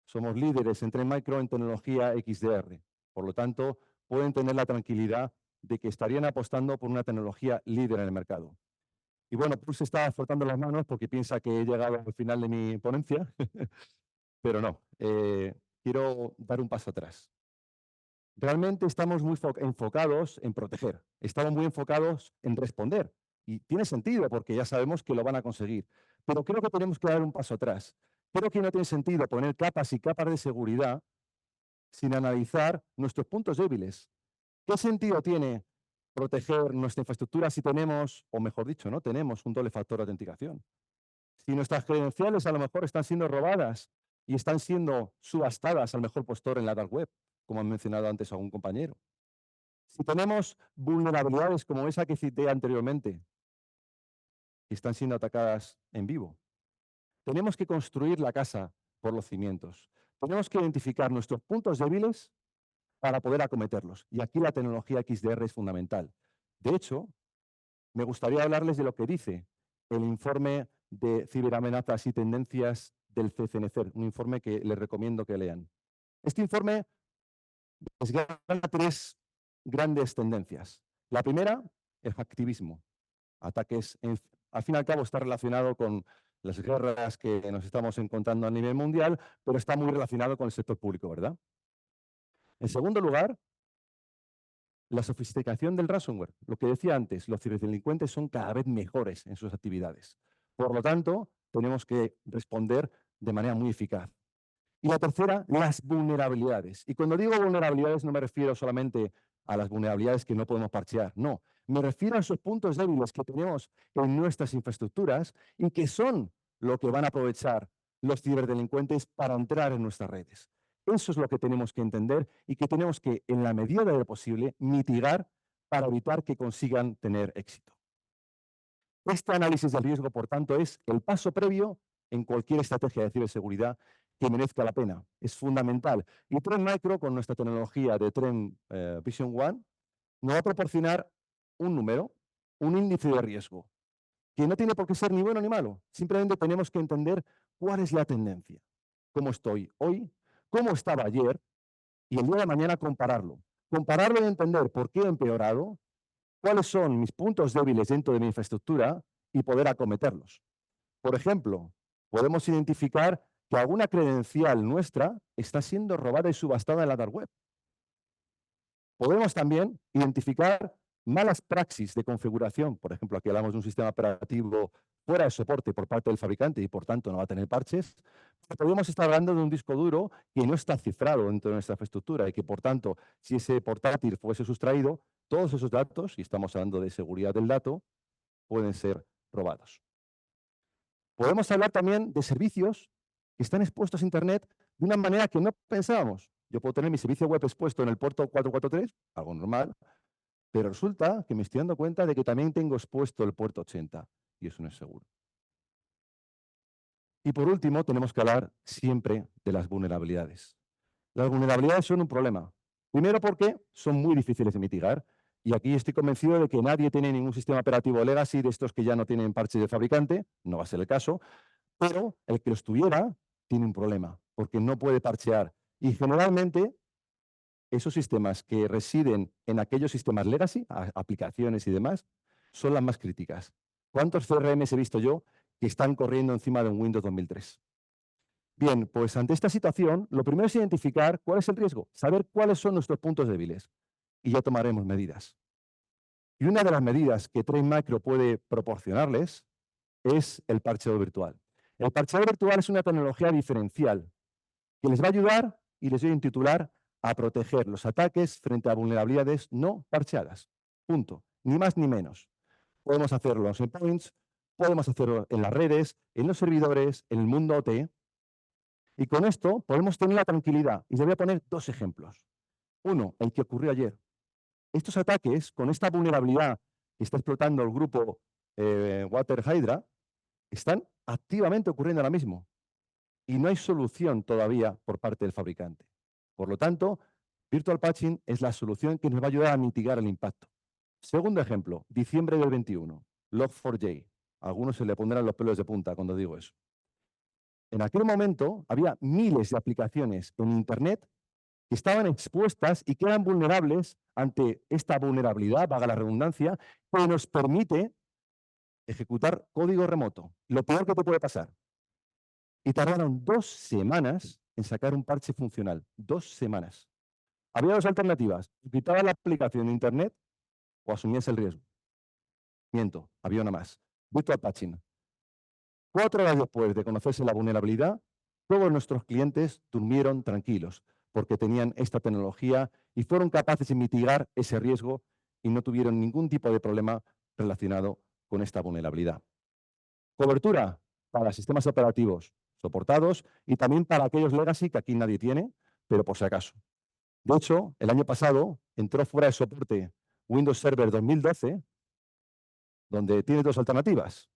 somos líderes en Trend Micro en tecnología XDR. Por lo tanto, pueden tener la tranquilidad de que estarían apostando por una tecnología líder en el mercado. Y bueno, Pulse está frotando las manos porque piensa que he llegado al final de mi ponencia, pero no, quiero dar un paso atrás. Realmente estamos muy enfocados en proteger, estamos muy enfocados en responder. Y tiene sentido porque ya sabemos que lo van a conseguir. Pero creo que tenemos que dar un paso atrás. Creo que no tiene sentido poner capas y capas de seguridad sin analizar nuestros puntos débiles. ¿Qué sentido tiene proteger nuestra infraestructura si tenemos, o mejor dicho, no tenemos un doble factor de autenticación? Si nuestras credenciales a lo mejor están siendo robadas y están siendo subastadas al mejor postor en la dark web, como han mencionado antes algún compañero. Si tenemos vulnerabilidades como esa que cité anteriormente, que están siendo atacadas en vivo, tenemos que construir la casa por los cimientos. Tenemos que identificar nuestros puntos débiles para poder acometerlos. Y aquí la tecnología XDR es fundamental. De hecho, me gustaría hablarles de lo que dice el informe de ciberamenazas y tendencias del CCNCER, un informe que les recomiendo que lean. Este informe desgrana 3 grandes tendencias. La primera, el hacktivismo. Ataques, al fin y al cabo, está relacionado con las guerras que nos estamos encontrando a nivel mundial, pero está muy relacionado con el sector público, ¿verdad? En segundo lugar, la sofisticación del ransomware. Lo que decía antes, los ciberdelincuentes son cada vez mejores en sus actividades. Por lo tanto, tenemos que responder de manera muy eficaz. Y la tercera, las vulnerabilidades. Y cuando digo vulnerabilidades no me refiero solamente a las vulnerabilidades que no podemos parchear, no. Me refiero a esos puntos débiles que tenemos en nuestras infraestructuras y que son lo que van a aprovechar los ciberdelincuentes para entrar en nuestras redes. Eso es lo que tenemos que entender y que tenemos que, en la medida de lo posible, mitigar para evitar que consigan tener éxito. Este análisis del riesgo, por tanto, es el paso previo en cualquier estrategia de ciberseguridad que merezca la pena. Es fundamental. Y Trend Micro, con nuestra tecnología de Trend Vision One, nos va a proporcionar un número, un índice de riesgo, que no tiene por qué ser ni bueno ni malo. Simplemente tenemos que entender cuál es la tendencia. Cómo estoy hoy, cómo estaba ayer, y el día de mañana compararlo. Compararlo y entender por qué he empeorado, cuáles son mis puntos débiles dentro de mi infraestructura y poder acometerlos. Por ejemplo, podemos identificar que alguna credencial nuestra está siendo robada y subastada en la dark web. Podemos también identificar malas praxis de configuración. Por ejemplo, aquí hablamos de un sistema operativo fuera de soporte por parte del fabricante y por tanto no va a tener parches. Podemos estar hablando de un disco duro que no está cifrado dentro de nuestra infraestructura y que por tanto, si ese portátil fuese sustraído, todos esos datos, y estamos hablando de seguridad del dato, pueden ser robados. Podemos hablar también de servicios que están expuestos a Internet de una manera que no pensábamos. Yo puedo tener mi servicio web expuesto en el puerto 443, algo normal, pero resulta que me estoy dando cuenta de que también tengo expuesto el puerto 80 y eso no es seguro. Y por último, tenemos que hablar siempre de las vulnerabilidades. Las vulnerabilidades son un problema. Primero porque son muy difíciles de mitigar. Y aquí estoy convencido de que nadie tiene ningún sistema operativo legacy de estos que ya no tienen parche de fabricante. No va a ser el caso. Pero el que los tuviera tiene un problema, porque no puede parchear. Y generalmente, esos sistemas que residen en aquellos sistemas legacy, aplicaciones y demás, son las más críticas. ¿Cuántos CRMs he visto yo que están corriendo encima de un Windows 2003? Bien, pues ante esta situación, lo primero es identificar cuál es el riesgo, saber cuáles son nuestros puntos débiles y ya tomaremos medidas. Y una de las medidas que Trend Micro puede proporcionarles es el parcheado virtual. El parcheado virtual es una tecnología diferencial que les va a ayudar, y les doy un titular, a proteger los ataques frente a vulnerabilidades no parcheadas. Punto. Ni más ni menos. Podemos hacerlo en los endpoints, podemos hacerlo en las redes, en los servidores, en el mundo OT. Y con esto podemos tener la tranquilidad. Y les voy a poner 2 ejemplos. Uno, el que ocurrió ayer. Estos ataques, con esta vulnerabilidad que está explotando el grupo Water Hydra, están activamente ocurriendo ahora mismo. Y no hay solución todavía por parte del fabricante. Por lo tanto, Virtual Patching es la solución que nos va a ayudar a mitigar el impacto. Segundo ejemplo, diciembre del 21, Log4j. A algunos se le pondrán los pelos de punta cuando digo eso. En aquel momento había miles de aplicaciones en Internet que estaban expuestas y que eran vulnerables ante esta vulnerabilidad, vaga la redundancia, que nos permite ejecutar código remoto. Lo peor que te puede pasar. Y tardaron 2 semanas en sacar un parche funcional. 2 semanas. Había 2 alternativas. Quitabas la aplicación de Internet o asumías el riesgo. Miento, había una más. Virtual Patching. 4 horas después de conocerse la vulnerabilidad, todos nuestros clientes durmieron tranquilos porque tenían esta tecnología y fueron capaces de mitigar ese riesgo y no tuvieron ningún tipo de problema relacionado con esta vulnerabilidad. Cobertura para sistemas operativos soportados y también para aquellos legacy que aquí nadie tiene, pero por si acaso. De hecho, el año pasado entró fuera de soporte Windows Server 2012, donde tiene dos alternativas.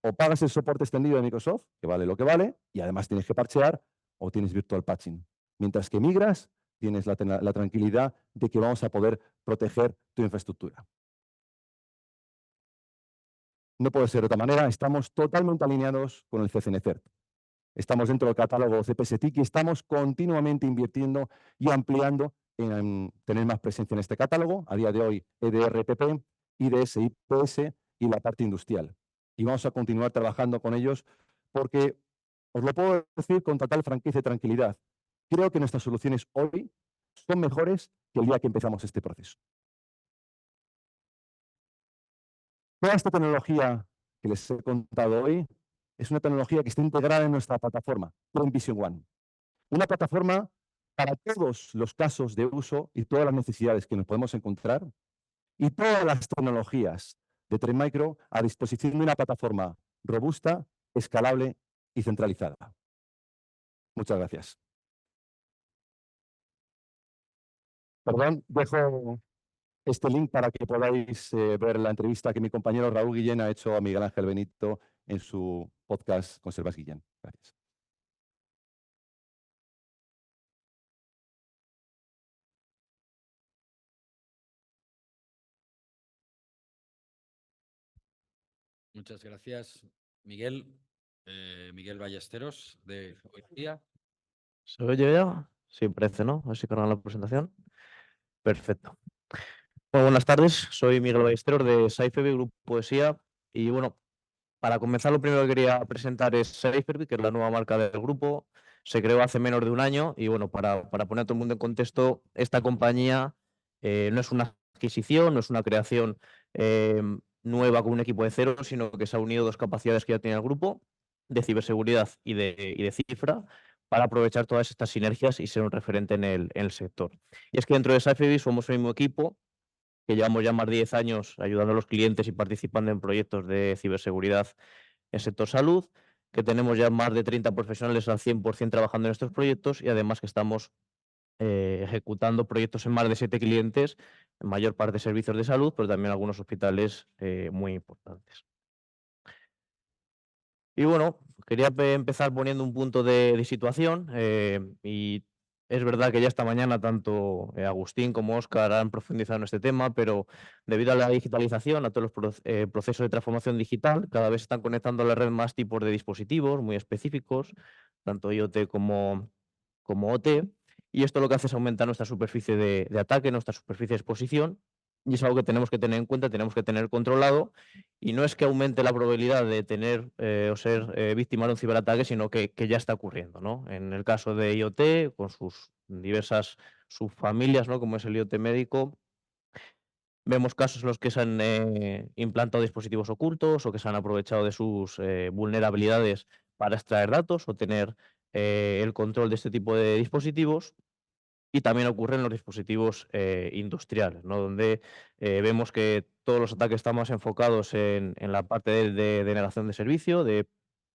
O pagas el soporte extendido de Microsoft, que vale lo que vale, y además tienes que parchear, o tienes virtual patching. Mientras que migras, tienes la tranquilidad de que vamos a poder proteger tu infraestructura. No puede ser de otra manera, estamos totalmente alineados con el CCNCERT. Estamos dentro del catálogo CPS-TIC y estamos continuamente invirtiendo y ampliando en tener más presencia en este catálogo. A día de hoy, EDR-PP, IDS, IPS y la parte industrial. Y vamos a continuar trabajando con ellos porque, os lo puedo decir con total franqueza y tranquilidad, creo que nuestras soluciones hoy son mejores que el día que empezamos este proceso. Toda esta tecnología que les he contado hoy es una tecnología que está integrada en nuestra plataforma, Trend Vision One. Una plataforma para todos los casos de uso y todas las necesidades que nos podemos encontrar y todas las tecnologías de Trend Micro a disposición de una plataforma robusta, escalable y centralizada. Muchas gracias. Perdón, dejo este link para que podáis ver la entrevista que mi compañero Raúl Guillén ha hecho a Miguel Ángel Benito en su podcast Conservas Guillén. Gracias. Muchas gracias, Miguel. Miguel Ballesteros, de Geometría. ¿Se oye ya? Sí, parece, ¿no? A ver si cargan la presentación. Perfecto. Bueno, buenas tardes, soy Miguel Ballesteros de Cypherby, Grupo Poesía. Y bueno, para comenzar, lo primero que quería presentar es Cypherby, que es la nueva marca del grupo. Se creó hace menos de un año y bueno, para poner a todo el mundo en contexto, esta compañía no es una adquisición, no es una creación nueva con un equipo de cero, sino que se ha unido dos capacidades que ya tenía el grupo, de ciberseguridad y de cifra, para aprovechar todas estas sinergias y ser un referente en el sector. Y es que dentro de Cypherby somos el mismo equipo, que llevamos ya más de 10 años ayudando a los clientes y participando en proyectos de ciberseguridad en sector salud, que tenemos ya más de 30 profesionales al 100% trabajando en estos proyectos y además que estamos ejecutando proyectos en más de 7 clientes, en mayor parte servicios de salud, pero también algunos hospitales muy importantes. Y bueno, quería empezar poniendo un punto de situación y es verdad que ya esta mañana tanto Agustín como Óscar han profundizado en este tema, pero debido a la digitalización, a todos los procesos de transformación digital, cada vez están conectando a la red más tipos de dispositivos muy específicos, tanto IoT como OT, y esto lo que hace es aumentar nuestra superficie de ataque, nuestra superficie de exposición, y es algo que tenemos que tener en cuenta, tenemos que tener controlado, y no es que aumente la probabilidad de tener o ser víctima de un ciberataque, sino que ya está ocurriendo, ¿no? En el caso de IoT, con sus diversas subfamilias, ¿no? Como es el IoT médico, vemos casos en los que se han implantado dispositivos ocultos o que se han aprovechado de sus vulnerabilidades para extraer datos o tener el control de este tipo de dispositivos. Y también ocurre en los dispositivos industriales, ¿no? Donde vemos que todos los ataques están más enfocados en la parte de denegación de servicio,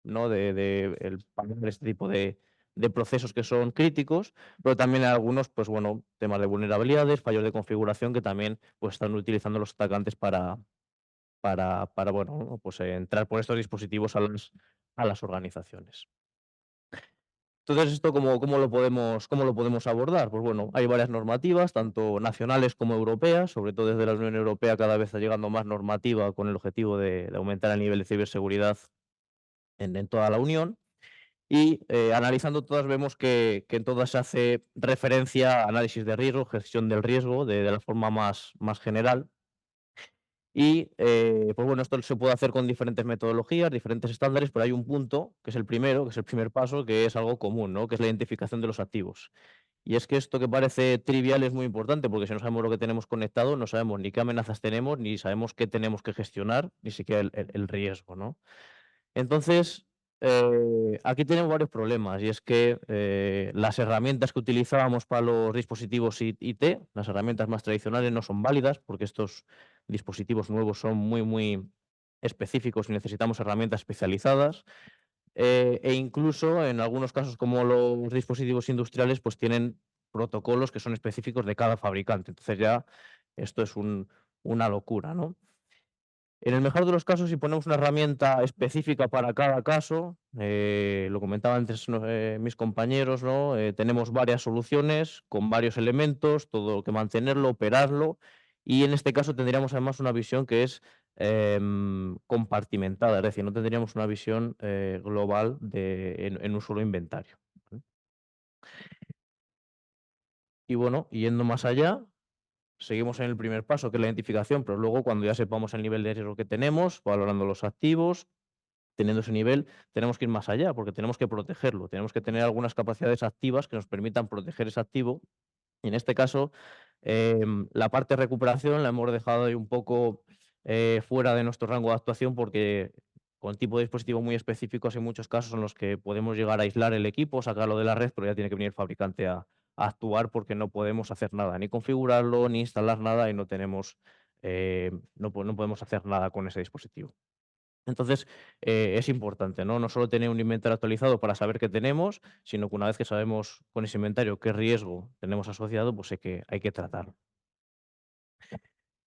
¿no? El parar este tipo de procesos que son críticos, pero también hay algunos, pues bueno, temas de vulnerabilidades, fallos de configuración que también pues, están utilizando los atacantes para bueno, pues, entrar por estos dispositivos a las organizaciones. Entonces, ¿esto cómo lo podemos abordar? Pues bueno, hay varias normativas, tanto nacionales como europeas, sobre todo desde la Unión Europea cada vez está llegando más normativa con el objetivo de aumentar el nivel de ciberseguridad en toda la Unión. Y analizando todas vemos que en todas se hace referencia a análisis de riesgo, gestión del riesgo de la forma más general. Y pues bueno, esto se puede hacer con diferentes metodologías, diferentes estándares, pero hay un punto, que es el primero, que es el primer paso, que es algo común, ¿no? Que es la identificación de los activos. Y es que esto que parece trivial es muy importante, porque si no sabemos lo que tenemos conectado, no sabemos ni qué amenazas tenemos, ni sabemos qué tenemos que gestionar, ni siquiera el riesgo, ¿no? Entonces, aquí tenemos varios problemas y es que las herramientas que utilizábamos para los dispositivos IT, las herramientas más tradicionales, no son válidas porque estos dispositivos nuevos son muy específicos y necesitamos herramientas especializadas. E incluso en algunos casos, como los dispositivos industriales, pues tienen protocolos que son específicos de cada fabricante. Entonces ya esto es una locura, ¿no? En el mejor de los casos, si ponemos una herramienta específica para cada caso, lo comentaba antes mis compañeros, ¿no? Tenemos varias soluciones con varios elementos, todo que mantenerlo, operarlo, y en este caso tendríamos además una visión que es compartimentada, es decir, no tendríamos una visión global en un solo inventario. ¿Vale? Y bueno, yendo más allá, seguimos en el primer paso, que es la identificación, pero luego cuando ya sepamos el nivel de riesgo que tenemos, valorando los activos, teniendo ese nivel, tenemos que ir más allá, porque tenemos que protegerlo, tenemos que tener algunas capacidades activas que nos permitan proteger ese activo. Y en este caso, la parte de recuperación la hemos dejado ahí un poco fuera de nuestro rango de actuación porque con tipo de dispositivo muy específicos hay muchos casos en los que podemos llegar a aislar el equipo, sacarlo de la red, pero ya tiene que venir el fabricante a actuar porque no podemos hacer nada, ni configurarlo, ni instalar nada y no tenemos, no podemos hacer nada con ese dispositivo. Entonces, es importante, ¿no? No solo tener un inventario actualizado para saber qué tenemos, sino que una vez que sabemos con ese inventario qué riesgo tenemos asociado, pues hay que tratarlo.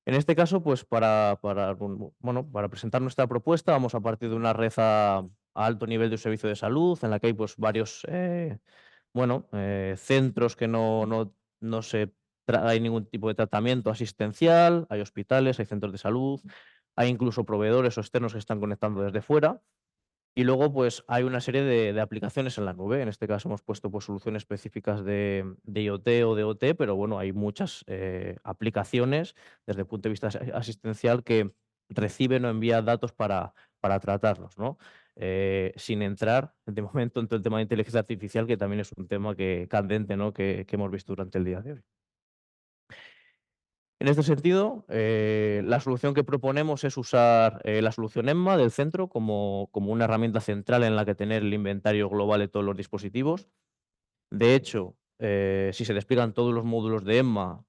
En este caso, pues para presentar nuestra propuesta, vamos a partir de una red a alto nivel de un servicio de salud, en la que hay pues varios centros que no hay ningún tipo de tratamiento asistencial, hay hospitales, hay centros de salud, hay incluso proveedores o externos que están conectando desde fuera. Y luego, pues, hay una serie de aplicaciones en la nube. En este caso hemos puesto, pues, soluciones específicas de IoT o de OT, pero bueno, hay muchas aplicaciones desde el punto de vista asistencial que reciben o envían datos para tratarlos, ¿no? Sin entrar, de momento, en todo el tema de inteligencia artificial, que también es un tema candente, ¿no? Que hemos visto durante el día de hoy. En este sentido, la solución que proponemos es usar la solución EMMA del centro como una herramienta central en la que tener el inventario global de todos los dispositivos. De hecho, si se despliegan todos los módulos de EMMA,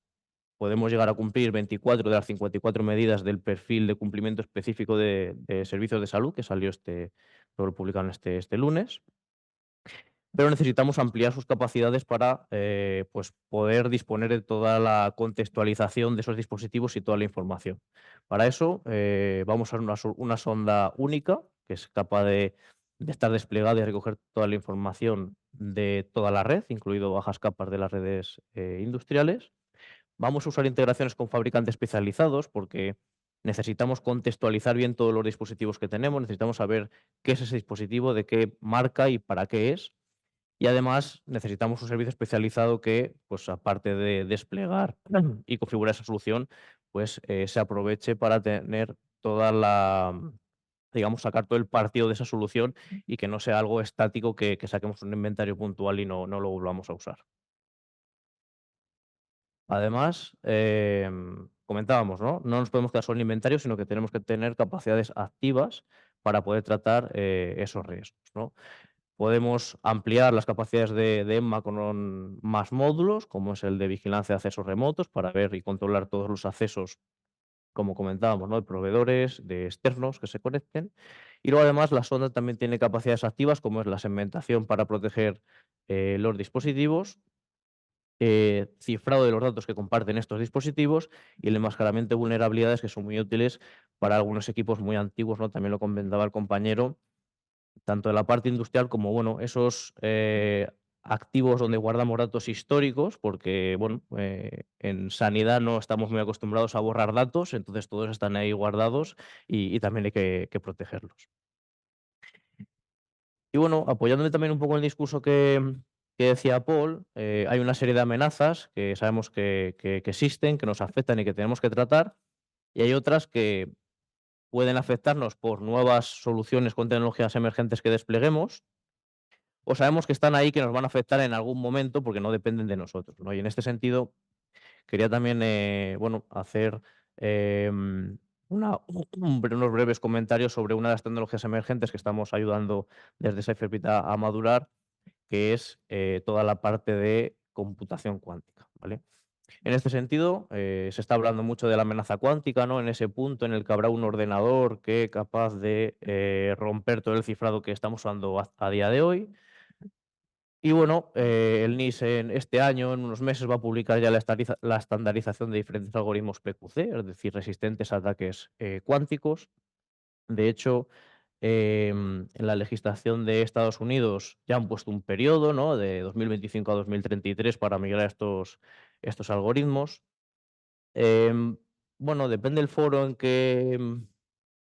podemos llegar a cumplir 24 de las 54 medidas del perfil de cumplimiento específico de servicios de salud, que lo publicaron este lunes. Pero necesitamos ampliar sus capacidades para pues poder disponer de toda la contextualización de esos dispositivos y toda la información. Para eso vamos a usar una sonda única que es capaz de estar desplegada y recoger toda la información de toda la red, incluido bajas capas de las redes industriales. Vamos a usar integraciones con fabricantes especializados porque necesitamos contextualizar bien todos los dispositivos que tenemos, necesitamos saber qué es ese dispositivo, de qué marca y para qué es. Y además necesitamos un servicio especializado que, pues aparte de desplegar y configurar esa solución, pues se aproveche para tener digamos, sacar todo el partido de esa solución y que no sea algo estático que saquemos un inventario puntual y no lo volvamos a usar. Además, comentábamos, ¿no? No nos podemos quedar solo en inventario, sino que tenemos que tener capacidades activas para poder tratar esos riesgos, ¿no? Podemos ampliar las capacidades de EMMA con más módulos, como es el de vigilancia de accesos remotos, para ver y controlar todos los accesos, como comentábamos, ¿no? De proveedores, de externos que se conecten. Y luego, además, la sonda también tiene capacidades activas, como es la segmentación para proteger los dispositivos, cifrado de los datos que comparten estos dispositivos y el enmascaramiento de vulnerabilidades que son muy útiles para algunos equipos muy antiguos, ¿no? También lo comentaba el compañero, tanto de la parte industrial como, bueno, esos activos donde guardamos datos históricos, porque, bueno, en sanidad no estamos muy acostumbrados a borrar datos, entonces todos están ahí guardados y también hay que protegerlos. Y bueno, apoyándome también un poco en el discurso que decía Paul, hay una serie de amenazas que sabemos que existen, que nos afectan y que tenemos que tratar, y hay otras que pueden afectarnos por nuevas soluciones con tecnologías emergentes que despleguemos, o sabemos que están ahí, que nos van a afectar en algún momento porque no dependen de nosotros, ¿no? Y en este sentido, quería también, hacer unos breves comentarios sobre una de las tecnologías emergentes que estamos ayudando desde Cypherbit a madurar, que es toda la parte de computación cuántica, ¿vale? En este sentido, se está hablando mucho de la amenaza cuántica, ¿no? En ese punto en el que habrá un ordenador que es capaz de romper todo el cifrado que estamos usando a día de hoy. Y bueno, el NIST en este año, en unos meses, va a publicar ya la estandarización de diferentes algoritmos PQC, es decir, resistentes a ataques cuánticos. De hecho, en la legislación de Estados Unidos ya han puesto un periodo, ¿no?, de 2025 a 2033 para migrar estos algoritmos. Em, bueno, depende del foro en que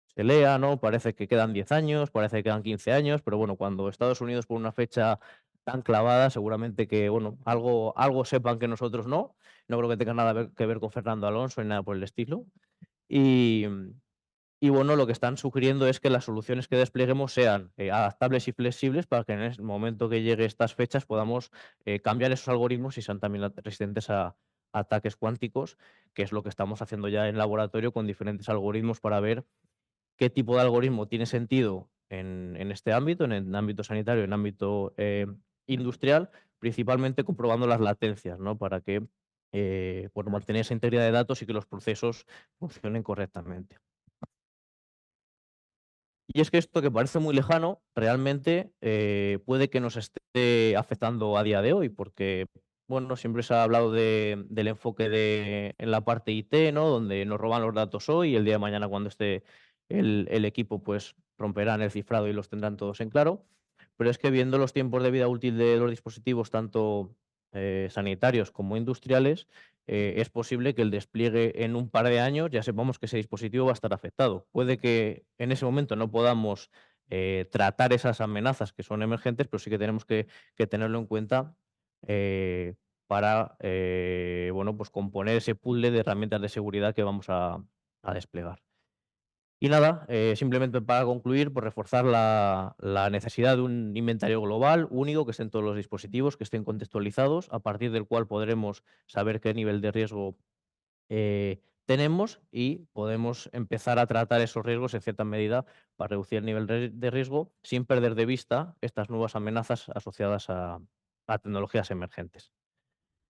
se lea, ¿no? Parece que quedan 10 años, parece que quedan 15 años, pero bueno, cuando Estados Unidos pone una fecha tan clavada, seguramente que, bueno, algo sepan que nosotros no. No creo que tenga nada que ver con Fernando Alonso ni nada por el estilo. Y, y bueno, lo que están sugiriendo es que las soluciones que despleguemos sean adaptables y flexibles para que en el momento que llegue estas fechas podamos cambiar esos algoritmos y sean también resistentes a ataques cuánticos, que es lo que estamos haciendo ya en laboratorio con diferentes algoritmos para ver qué tipo de algoritmo tiene sentido en este ámbito, en el ámbito sanitario, en el ámbito industrial, principalmente comprobando las latencias, ¿no? Para que bueno, mantener esa integridad de datos y que los procesos funcionen correctamente. Y es que esto que parece muy lejano, realmente puede que nos esté afectando a día de hoy, porque bueno, siempre se ha hablado del enfoque en la parte IT, ¿no? Donde nos roban los datos hoy y el día de mañana cuando esté el equipo, pues romperán el cifrado y los tendrán todos en claro. Pero es que viendo los tiempos de vida útil de los dispositivos, tanto sanitarios como industriales, es posible que el despliegue en un par de años ya sepamos que ese dispositivo va a estar afectado. Puede que en ese momento no podamos tratar esas amenazas que son emergentes, pero sí que tenemos que tenerlo en cuenta para bueno, pues componer ese puzzle de herramientas de seguridad que vamos a desplegar. Y nada, simplemente para concluir, pues reforzar la necesidad de un inventario global, único, que esté en todos los dispositivos, que estén contextualizados, a partir del cual podremos saber qué nivel de riesgo tenemos y podemos empezar a tratar esos riesgos en cierta medida para reducir el nivel de riesgo sin perder de vista estas nuevas amenazas asociadas a tecnologías emergentes.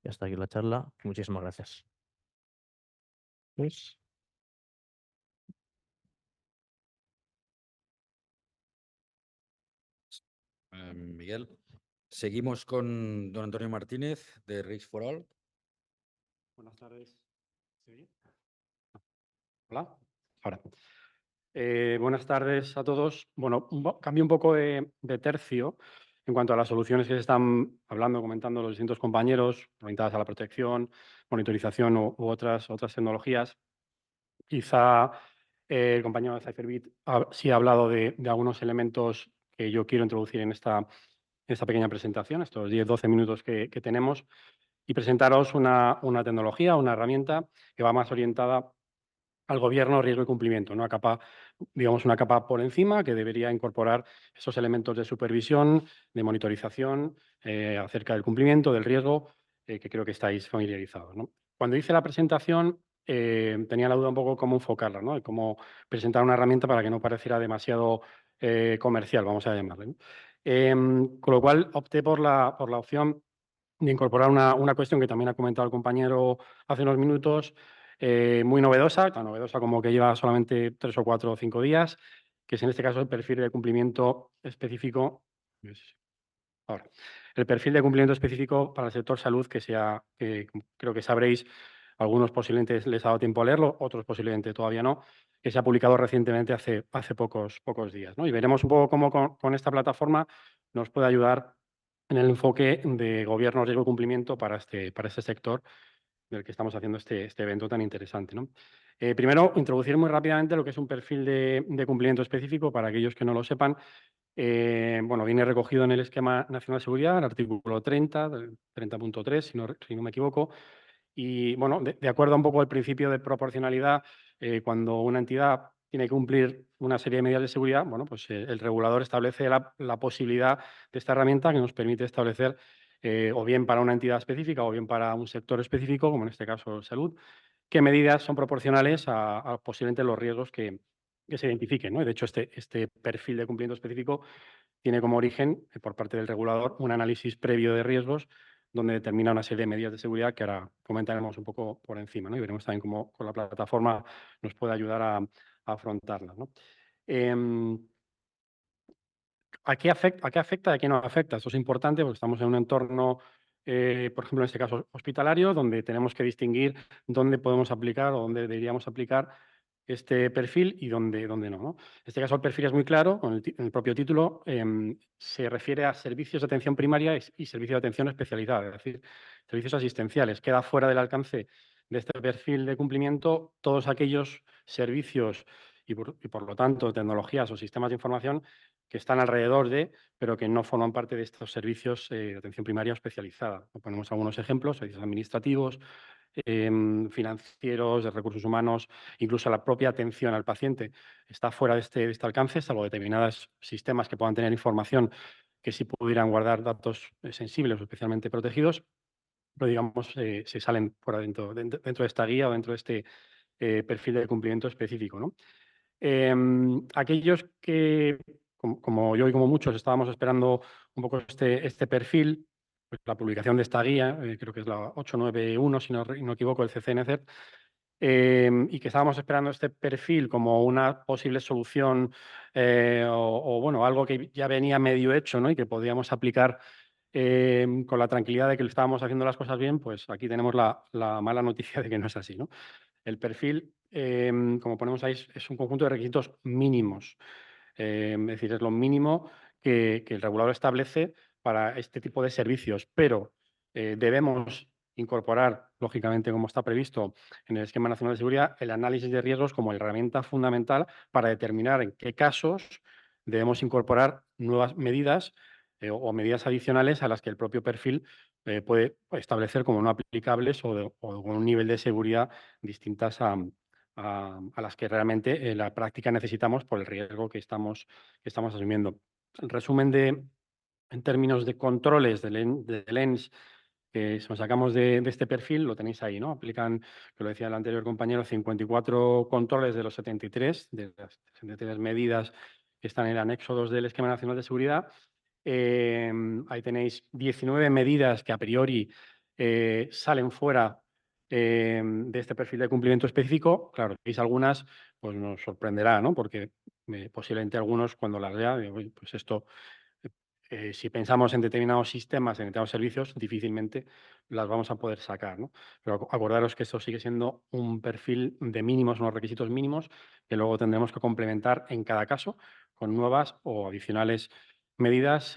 Y hasta aquí la charla. Muchísimas gracias. Pues, Miguel. Seguimos con don Antonio Martínez, de Risk for All. Buenas tardes. ¿Se oye? Hola. Ahora. Buenas tardes a todos. Bueno, cambio un poco de tercio en cuanto a las soluciones que se están hablando, comentando los distintos compañeros, orientadas a la protección, monitorización u otras tecnologías. Quizá el compañero de Cypherbit sí ha hablado de algunos elementos que yo quiero introducir en esta pequeña presentación, estos 10-12 minutos que tenemos, y presentaros una tecnología, una herramienta que va más orientada al gobierno, riesgo y cumplimiento, ¿no? Digamos, una capa por encima que debería incorporar esos elementos de supervisión, de monitorización acerca del cumplimiento, del riesgo, que creo que estáis familiarizados, ¿no? Cuando hice la presentación tenía la duda un poco cómo enfocarla, ¿no? De cómo presentar una herramienta para que no pareciera demasiado comercial, vamos a llamarle, ¿no? Con lo cual opté por la opción de incorporar una cuestión que también ha comentado el compañero hace unos minutos, muy novedosa, tan novedosa como que lleva solamente 3 o 4 o 5 días, que es en este caso el perfil de cumplimiento específico. Ahora, el perfil de cumplimiento específico para el sector salud, que creo que sabréis, algunos posiblemente les ha dado tiempo a leerlo, otros posiblemente todavía no, que se ha publicado recientemente hace pocos días, ¿no? Y veremos un poco cómo con esta plataforma nos puede ayudar en el enfoque de gobierno, riesgo y cumplimiento para este sector del que estamos haciendo este evento tan interesante, ¿no? Primero, introducir muy rápidamente lo que es un perfil de cumplimiento específico para aquellos que no lo sepan. Bueno, viene recogido en el Esquema Nacional de Seguridad, el artículo 30, 30.3, si no me equivoco. Y bueno, de acuerdo un poco al principio de proporcionalidad, cuando una entidad tiene que cumplir una serie de medidas de seguridad, bueno, pues el regulador establece la posibilidad de esta herramienta que nos permite establecer, o bien para una entidad específica o bien para un sector específico, como en este caso salud, qué medidas son proporcionales a posiblemente los riesgos que se identifiquen, ¿no? De hecho, este perfil de cumplimiento específico tiene como origen, por parte del regulador, un análisis previo de riesgos donde determina una serie de medidas de seguridad que ahora comentaremos un poco por encima, ¿no? Y veremos también cómo con la plataforma nos puede ayudar a afrontarlas, ¿no? ¿A qué afecta y a qué no afecta? Esto es importante porque estamos en un entorno, por ejemplo, en este caso hospitalario, donde tenemos que distinguir dónde podemos aplicar o dónde deberíamos aplicar este perfil y dónde no, ¿no? En este caso el perfil es muy claro, en el propio título, se refiere a servicios de atención primaria y servicios de atención especializada, es decir, servicios asistenciales. Queda fuera del alcance de este perfil de cumplimiento todos aquellos servicios y por lo tanto tecnologías o sistemas de información que están alrededor de, pero que no forman parte de estos servicios de atención primaria especializada. Ponemos algunos ejemplos: servicios administrativos, financieros, de recursos humanos, incluso la propia atención al paciente está fuera de este alcance, salvo determinados sistemas que puedan tener información que sí pudieran guardar datos sensibles o especialmente protegidos, pero digamos se salen fuera dentro de esta guía o dentro de este perfil de cumplimiento específico, ¿no? Aquellos que, como yo y como muchos, estábamos esperando un poco este perfil, pues la publicación de esta guía, creo que es la 891, si no me equivoco, del CCNCERT, y que estábamos esperando este perfil como una posible solución o, bueno, algo que ya venía medio hecho, ¿no? Y que podíamos aplicar con la tranquilidad de que estábamos haciendo las cosas bien, pues aquí tenemos la mala noticia de que no es así, ¿no? El perfil, como ponemos ahí, es un conjunto de requisitos mínimos. Es decir, es lo mínimo que el regulador establece para este tipo de servicios, pero debemos incorporar, lógicamente, como está previsto en el Esquema Nacional de Seguridad, el análisis de riesgos como herramienta fundamental para determinar en qué casos debemos incorporar nuevas medidas o medidas adicionales a las que el propio perfil puede establecer como no aplicables o con un nivel de seguridad distintas a las que realmente en la práctica necesitamos por el riesgo que estamos asumiendo. El resumen en términos de controles de LENS que nos sacamos de este perfil, lo tenéis ahí, ¿no? Aplican, que lo decía el anterior compañero, 54 controles de los 73, de las 73 medidas que están en el anexo 2 del Esquema Nacional de Seguridad. Ahí tenéis 19 medidas que a priori salen fuera de este perfil de cumplimiento específico. Claro, veis algunas, pues nos sorprenderá, ¿no? Porque posiblemente algunos, cuando las vea, digo, "Oye, pues esto, si pensamos en determinados sistemas, en determinados servicios, difícilmente las vamos a poder sacar, ¿no? Pero acordaros que esto sigue siendo un perfil de mínimos, unos requisitos mínimos, que luego tendremos que complementar en cada caso con nuevas o adicionales medidas,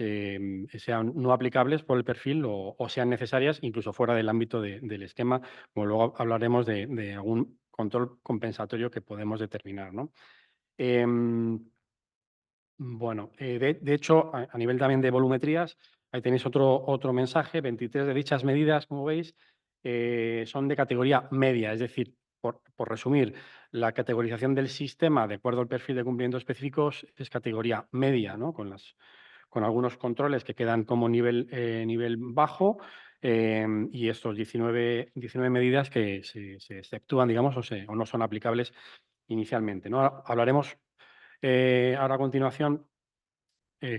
sean no aplicables por el perfil o sean necesarias, incluso fuera del ámbito del esquema, como luego hablaremos de algún control compensatorio que podemos determinar, ¿no? Bueno, de hecho, a nivel también de volumetrías, ahí tenéis otro mensaje. 23 de dichas medidas, como veis, son de categoría media, es decir, por resumir, la categorización del sistema de acuerdo al perfil de cumplimiento específicos es categoría media, ¿no? Con algunos controles que quedan como nivel bajo y estos 19 medidas que se exceptúan, digamos, o no son aplicables inicialmente, ¿no? Hablaremos ahora a continuación,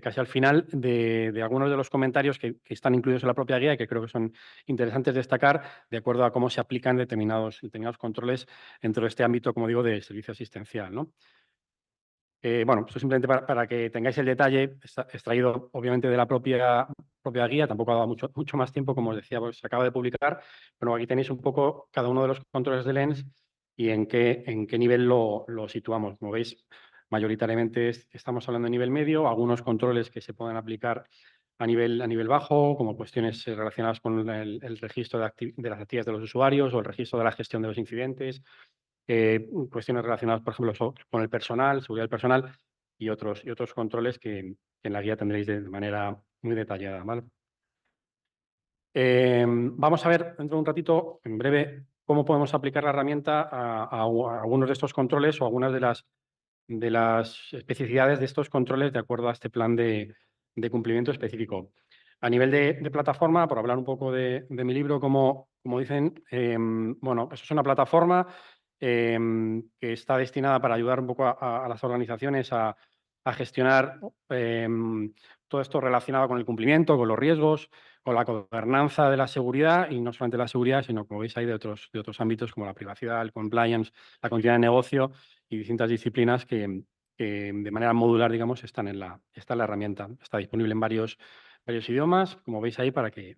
casi al final, de algunos de los comentarios que están incluidos en la propia guía y que creo que son interesantes destacar de acuerdo a cómo se aplican determinados controles dentro de este ámbito, como digo, de servicio asistencial, ¿no? Bueno, esto simplemente para que tengáis el detalle, extraído obviamente de la propia guía, tampoco ha dado mucho más tiempo, como os decía, pues se acaba de publicar, pero aquí tenéis un poco cada uno de los controles de LENS y en qué nivel lo situamos. Como veis, mayoritariamente estamos hablando de nivel medio, algunos controles que se pueden aplicar a nivel bajo, como cuestiones relacionadas con el registro de las actividades de los usuarios o el registro de la gestión de los incidentes, cuestiones relacionadas, por ejemplo, con el personal, seguridad del personal y otros controles que en la guía tendréis de manera muy detallada, ¿vale? Vamos a ver dentro de un ratito, en breve, cómo podemos aplicar la herramienta a algunos de estos controles o algunas de las especificidades de estos controles de acuerdo a este plan de cumplimiento específico. A nivel de plataforma, por hablar un poco de mi libro, como dicen, bueno, eso es una plataforma que está destinada para ayudar un poco a las organizaciones a gestionar todo esto relacionado con el cumplimiento, con los riesgos, con la gobernanza de la seguridad, y no solamente la seguridad, sino, como veis ahí, de otros ámbitos como la privacidad, el compliance, la continuidad de negocio y distintas disciplinas que de manera modular, digamos, están en la herramienta. Está disponible en varios idiomas, como veis ahí, para que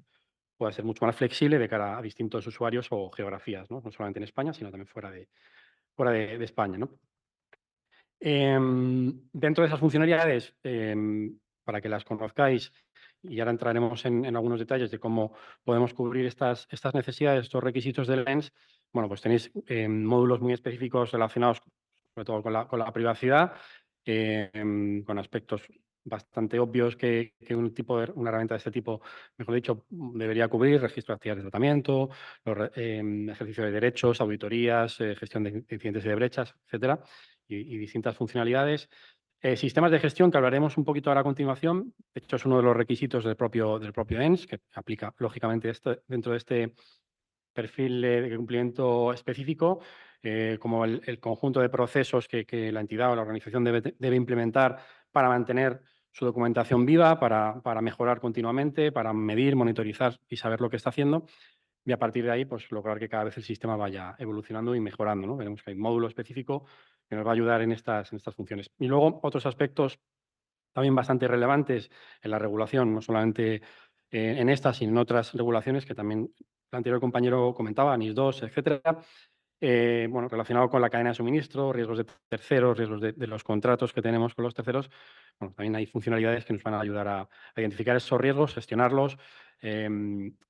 pueda ser mucho más flexible de cara a distintos usuarios o geografías, ¿no? No solamente en España, sino también fuera de España, ¿no? Dentro de esas funcionalidades, para que las conozcáis, y ahora entraremos en algunos detalles de cómo podemos cubrir estas necesidades, estos requisitos del Lens, bueno, pues tenéis módulos muy específicos relacionados sobre todo con la privacidad, con aspectos bastante obvios que una herramienta de este tipo, mejor dicho, debería cubrir: registro de actividades de tratamiento, ejercicio de derechos, auditorías, gestión de incidentes y de brechas, etcétera, y distintas funcionalidades. Sistemas de gestión, que hablaremos un poquito ahora a continuación. De hecho, es uno de los requisitos del propio ENS, que aplica lógicamente dentro de este perfil de cumplimiento específico, como el conjunto de procesos que la entidad o la organización debe implementar para mantener su documentación viva, para mejorar continuamente, para medir, monitorizar y saber lo que está haciendo. Y a partir de ahí, pues lograr que cada vez el sistema vaya evolucionando y mejorando, ¿no? Veremos que hay un módulo específico que nos va a ayudar en estas funciones. Y luego otros aspectos también bastante relevantes en la regulación, no solamente en estas, sino en otras regulaciones que también el anterior compañero comentaba, NIS 2, etcétera. Bueno, relacionado con la cadena de suministro, riesgos de terceros, riesgos de los contratos que tenemos con los terceros. Bueno, también hay funcionalidades que nos van a ayudar a identificar esos riesgos, gestionarlos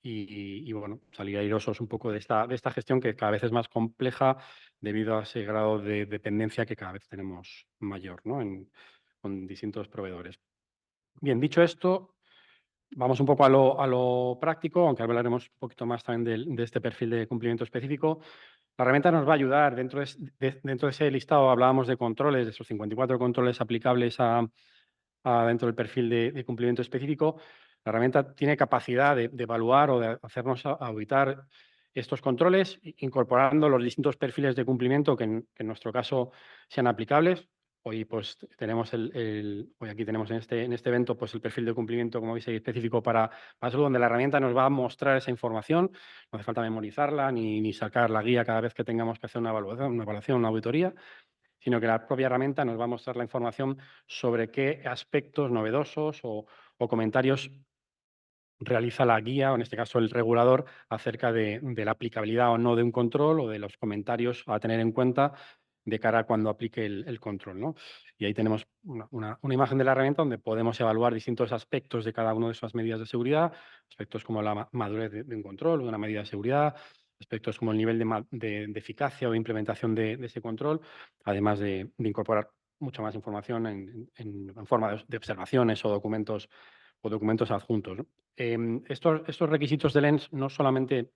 y bueno, salir airosos un poco de esta gestión, que cada vez es más compleja debido a ese grado de dependencia que cada vez tenemos mayor, ¿no? Con distintos proveedores. Bien, dicho esto, vamos un poco a lo práctico, aunque hablaremos un poquito más también de este perfil de cumplimiento específico. La herramienta nos va a ayudar. Dentro de ese listado hablábamos de controles, de esos 54 controles aplicables dentro del perfil de cumplimiento específico. La herramienta tiene capacidad de evaluar o de hacernos auditar estos controles, incorporando los distintos perfiles de cumplimiento que en nuestro caso sean aplicables. Hoy pues tenemos hoy aquí tenemos en este evento pues el perfil de cumplimiento, como veis ahí, específico para salud, donde la herramienta nos va a mostrar esa información. No hace falta memorizarla ni sacar la guía cada vez que tengamos que hacer una evaluación, una auditoría, sino que la propia herramienta nos va a mostrar la información sobre qué aspectos novedosos o comentarios realiza la guía, o en este caso el regulador, acerca de la aplicabilidad o no de un control, o de los comentarios a tener en cuenta de cara a cuando aplique el control, ¿no? Y ahí tenemos una imagen de la herramienta donde podemos evaluar distintos aspectos de cada una de esas medidas de seguridad, aspectos como la madurez de un control o de una medida de seguridad, aspectos como el nivel de eficacia o de implementación de ese control, además de incorporar mucha más información en forma de observaciones o documentos adjuntos, ¿no? Estos requisitos del ENS no solamente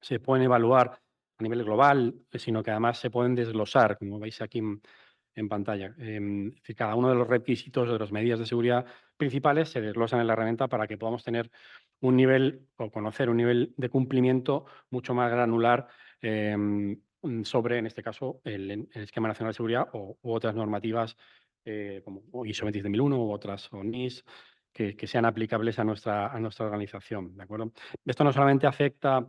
se pueden evaluar a nivel global, sino que además se pueden desglosar, como veis aquí en pantalla. Es decir, cada uno de los requisitos de las medidas de seguridad principales se desglosan en la herramienta para que podamos tener un nivel o conocer un nivel de cumplimiento mucho más granular sobre, en este caso, el Esquema Nacional de Seguridad u otras normativas como ISO 27001 u otras, o NIS, que sean aplicables a nuestra organización, ¿de acuerdo? Esto no solamente afecta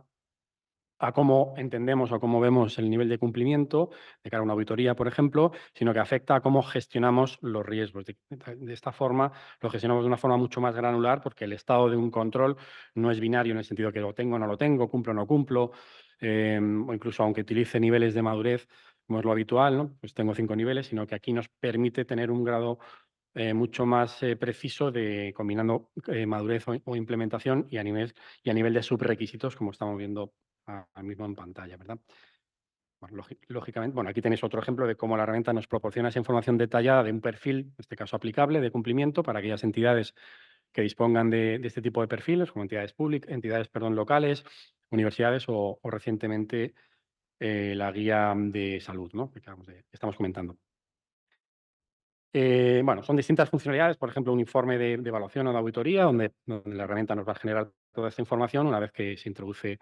a cómo entendemos o cómo vemos el nivel de cumplimiento de cara a una auditoría, por ejemplo, sino que afecta a cómo gestionamos los riesgos. De esta forma, lo gestionamos de una forma mucho más granular, porque el estado de un control no es binario en el sentido que lo tengo o no lo tengo, cumplo o no cumplo, o incluso aunque utilice niveles de madurez, como es lo habitual, ¿no? Pues tengo 5 niveles, sino que aquí nos permite tener un grado mucho más preciso de combinando madurez o implementación y a nivel de subrequisitos, como estamos viendo ahora mismo en pantalla, ¿verdad? Bueno, lógicamente, bueno, aquí tenéis otro ejemplo de cómo la herramienta nos proporciona esa información detallada de un perfil, en este caso aplicable, de cumplimiento para aquellas entidades que dispongan de este tipo de perfiles, como entidades locales, universidades o recientemente la guía de salud, ¿no? Que estamos comentando. Bueno, son distintas funcionalidades, por ejemplo, un informe de evaluación o de auditoría, donde la herramienta nos va a generar toda esta información una vez que se introduce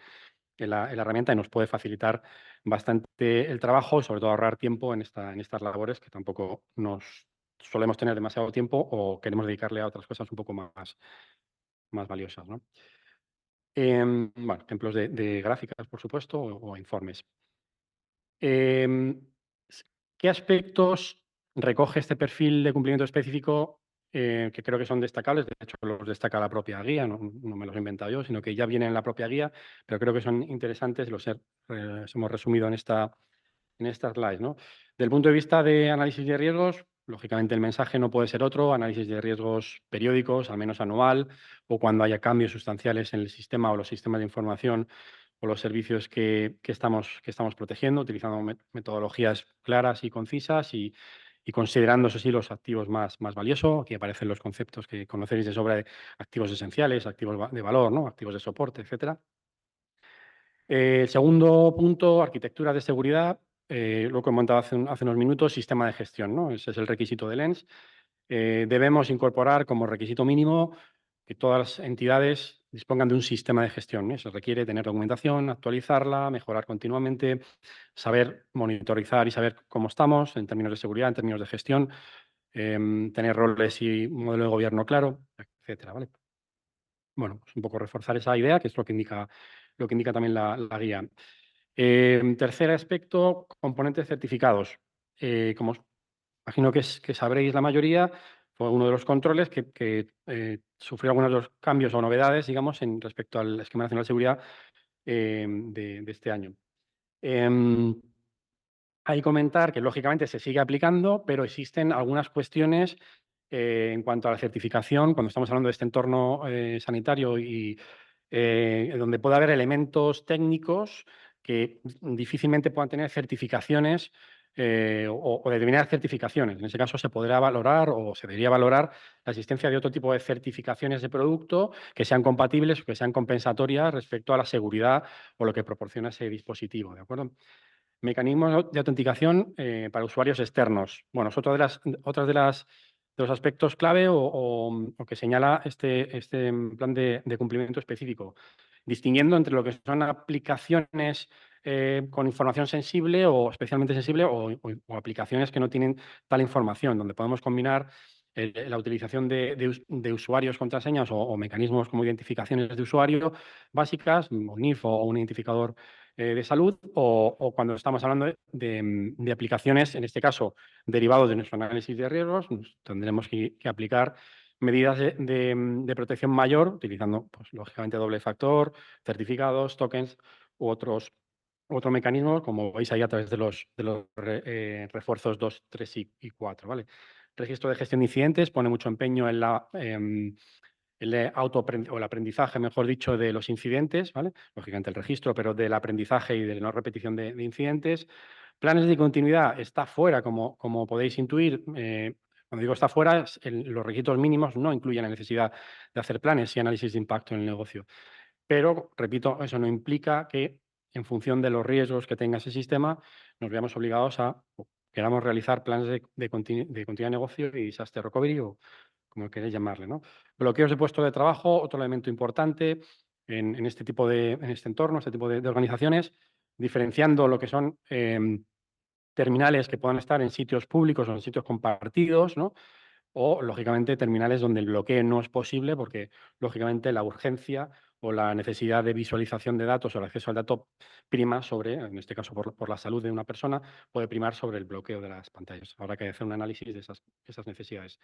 en la herramienta y nos puede facilitar bastante el trabajo y sobre todo ahorrar tiempo en estas labores que tampoco nos solemos tener demasiado tiempo o queremos dedicarle a otras cosas un poco más valiosas, ¿no? Bueno, ejemplos de gráficas, por supuesto, o informes. Em, ¿Qué aspectos recoge este perfil de cumplimiento específico que creo que son destacables? De hecho, los destaca la propia guía, no me los he inventado yo, sino que ya vienen en la propia guía, pero creo que son interesantes, los hemos resumido en esta slide, ¿no? Del punto de vista de análisis de riesgos, lógicamente el mensaje no puede ser otro, análisis de riesgos periódicos, al menos anual, o cuando haya cambios sustanciales en el sistema o los sistemas de información o los servicios que estamos protegiendo, utilizando metodologías claras y concisas y considerando, eso sí, los activos más valiosos. Aquí aparecen los conceptos que conoceréis de sobra de activos esenciales, activos de valor, ¿no? Activos de soporte, etcétera. El segundo punto, arquitectura de seguridad, lo he comentado hace unos minutos, sistema de gestión, ¿no? Ese es el requisito de Lens. Debemos incorporar como requisito mínimo que todas las entidades dispongan de un sistema de gestión, ¿no? Se requiere tener documentación, actualizarla, mejorar continuamente, saber monitorizar y saber cómo estamos en términos de seguridad, en términos de gestión, tener roles y un modelo de gobierno claro, etcétera, ¿vale? Bueno, pues un poco reforzar esa idea, que es lo que indica también la guía. Tercer aspecto, componentes certificados. Como imagino que sabréis la mayoría, fue uno de los controles que sufrió algunos de los cambios o novedades, digamos, en respecto al Esquema Nacional de Seguridad de este año. Hay que comentar que, lógicamente, se sigue aplicando, pero existen algunas cuestiones en cuanto a la certificación, cuando estamos hablando de este entorno sanitario y donde puede haber elementos técnicos que difícilmente puedan tener certificaciones o determinadas certificaciones. En ese caso se podrá valorar o se debería valorar la existencia de otro tipo de certificaciones de producto que sean compatibles o que sean compensatorias respecto a la seguridad o lo que proporciona ese dispositivo, ¿de acuerdo? Mecanismos de autenticación para usuarios externos. Bueno, es otra de los aspectos clave o que señala este plan de cumplimiento específico, distinguiendo entre lo que son aplicaciones con información sensible o especialmente sensible o aplicaciones que no tienen tal información, donde podemos combinar la utilización de usuarios, contraseñas o mecanismos como identificaciones de usuario básicas, un NIF o un identificador de salud, o cuando estamos hablando de aplicaciones, en este caso, derivados de nuestro análisis de riesgos, tendremos que aplicar medidas de protección mayor, utilizando, pues, lógicamente, doble factor, certificados, tokens u otros mecanismos, como veis ahí a través de los refuerzos 2, 3 y 4. ¿Vale? Registro de gestión de incidentes pone mucho empeño en el aprendizaje, mejor dicho, de los incidentes, ¿vale? Lógicamente el registro, pero del aprendizaje y de no repetición de incidentes. Planes de continuidad está fuera, como podéis intuir. Cuando digo está fuera, los requisitos mínimos no incluyen la necesidad de hacer planes y análisis de impacto en el negocio. Pero, repito, eso no implica que, en función de los riesgos que tenga ese sistema, nos veamos obligados o queramos realizar planes de continuidad de negocio y disaster recovery o como queréis llamarle, ¿no? Bloqueos de puestos de trabajo, otro elemento importante en este entorno, este tipo de organizaciones, diferenciando lo que son terminales que puedan estar en sitios públicos o en sitios compartidos, ¿no? O, lógicamente, terminales donde el bloqueo no es posible porque, lógicamente, la urgencia o la necesidad de visualización de datos o el acceso al dato prima sobre, en este caso por la salud de una persona, puede primar sobre el bloqueo de las pantallas. Habrá que hacer un análisis de esas necesidades.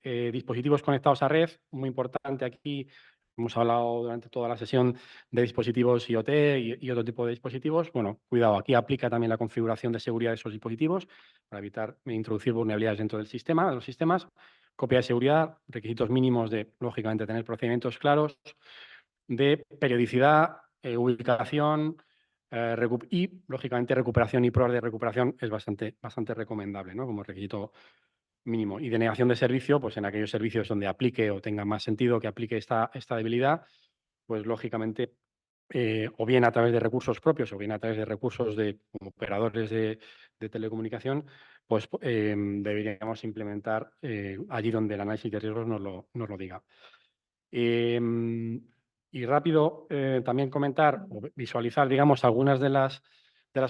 Dispositivos conectados a red, muy importante aquí. Hemos hablado durante toda la sesión de dispositivos IoT y otro tipo de dispositivos. Bueno, cuidado, aquí aplica también la configuración de seguridad de esos dispositivos para evitar introducir vulnerabilidades dentro del sistema, de los sistemas. Copia de seguridad, requisitos mínimos de, lógicamente, tener procedimientos claros, de periodicidad, ubicación y, lógicamente, recuperación y pruebas de recuperación es bastante recomendable, ¿no? Como requisito mínimo. Y denegación de servicio, pues en aquellos servicios donde aplique o tenga más sentido que aplique esta debilidad, pues lógicamente o bien a través de recursos propios o bien a través de recursos de operadores de telecomunicación, pues deberíamos implementar allí donde el análisis de riesgos nos lo diga. Y rápido también comentar o visualizar, digamos, algunas de las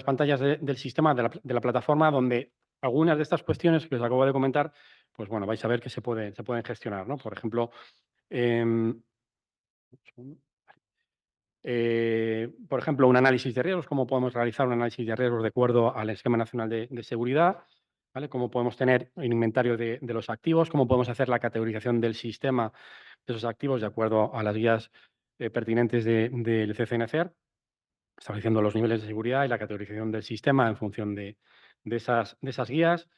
pantallas del sistema, de la plataforma, donde algunas de estas cuestiones que os acabo de comentar, pues bueno, vais a ver que se pueden gestionar, ¿no? Por ejemplo, un segundo. Un análisis de riesgos, cómo podemos realizar un análisis de riesgos de acuerdo al Esquema Nacional de Seguridad, ¿vale? Cómo podemos tener un inventario de los activos, cómo podemos hacer la categorización del sistema de esos activos de acuerdo a las guías pertinentes del CCNCER, estableciendo los niveles de seguridad y la categorización del sistema en función de esas guías.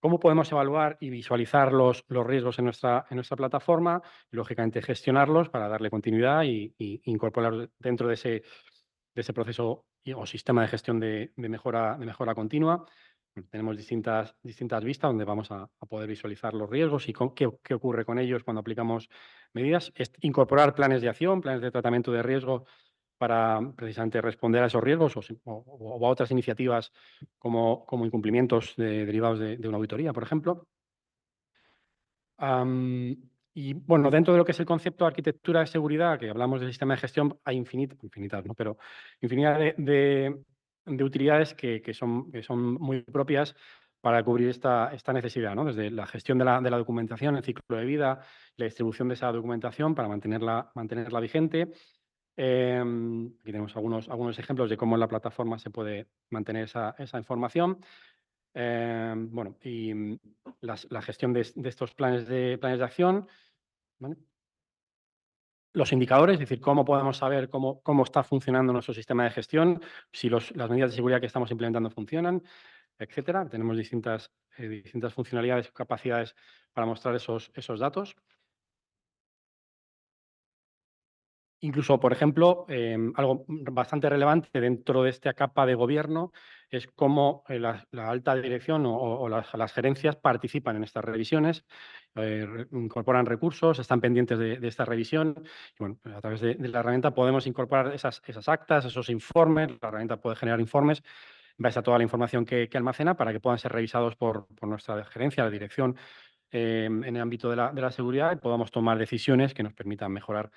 ¿Cómo podemos evaluar y visualizar los riesgos en nuestra plataforma? Y, lógicamente, gestionarlos para darle continuidad y incorporarlos dentro de ese proceso o sistema de gestión de mejora continua. Tenemos distintas vistas donde vamos a poder visualizar los riesgos y qué ocurre con ellos cuando aplicamos medidas. Incorporar planes de acción, planes de tratamiento de riesgo para precisamente responder a esos riesgos o a otras iniciativas como incumplimientos derivados de una auditoría, por ejemplo. Y bueno, dentro de lo que es el concepto de arquitectura de seguridad, que hablamos del sistema de gestión, hay infinitas, ¿no? Pero infinidad de utilidades que son muy propias para cubrir esta necesidad, ¿no? Desde la gestión de la documentación, el ciclo de vida, la distribución de esa documentación para mantenerla vigente. Aquí tenemos algunos ejemplos de cómo en la plataforma se puede mantener esa información. Y la gestión de estos planes de acción, ¿vale? Los indicadores, es decir, cómo podemos saber cómo está funcionando nuestro sistema de gestión, si las medidas de seguridad que estamos implementando funcionan, etcétera. Tenemos distintas funcionalidades y capacidades para mostrar esos datos. Incluso, por ejemplo, algo bastante relevante dentro de esta capa de gobierno es cómo la alta dirección o las gerencias participan en estas revisiones, incorporan recursos, están pendientes de esta revisión. Y bueno, a través de la herramienta podemos incorporar esas actas, esos informes. La herramienta puede generar informes en base a toda la información que almacena para que puedan ser revisados por nuestra gerencia, la dirección, en el ámbito de la seguridad, y podamos tomar decisiones que nos permitan mejorar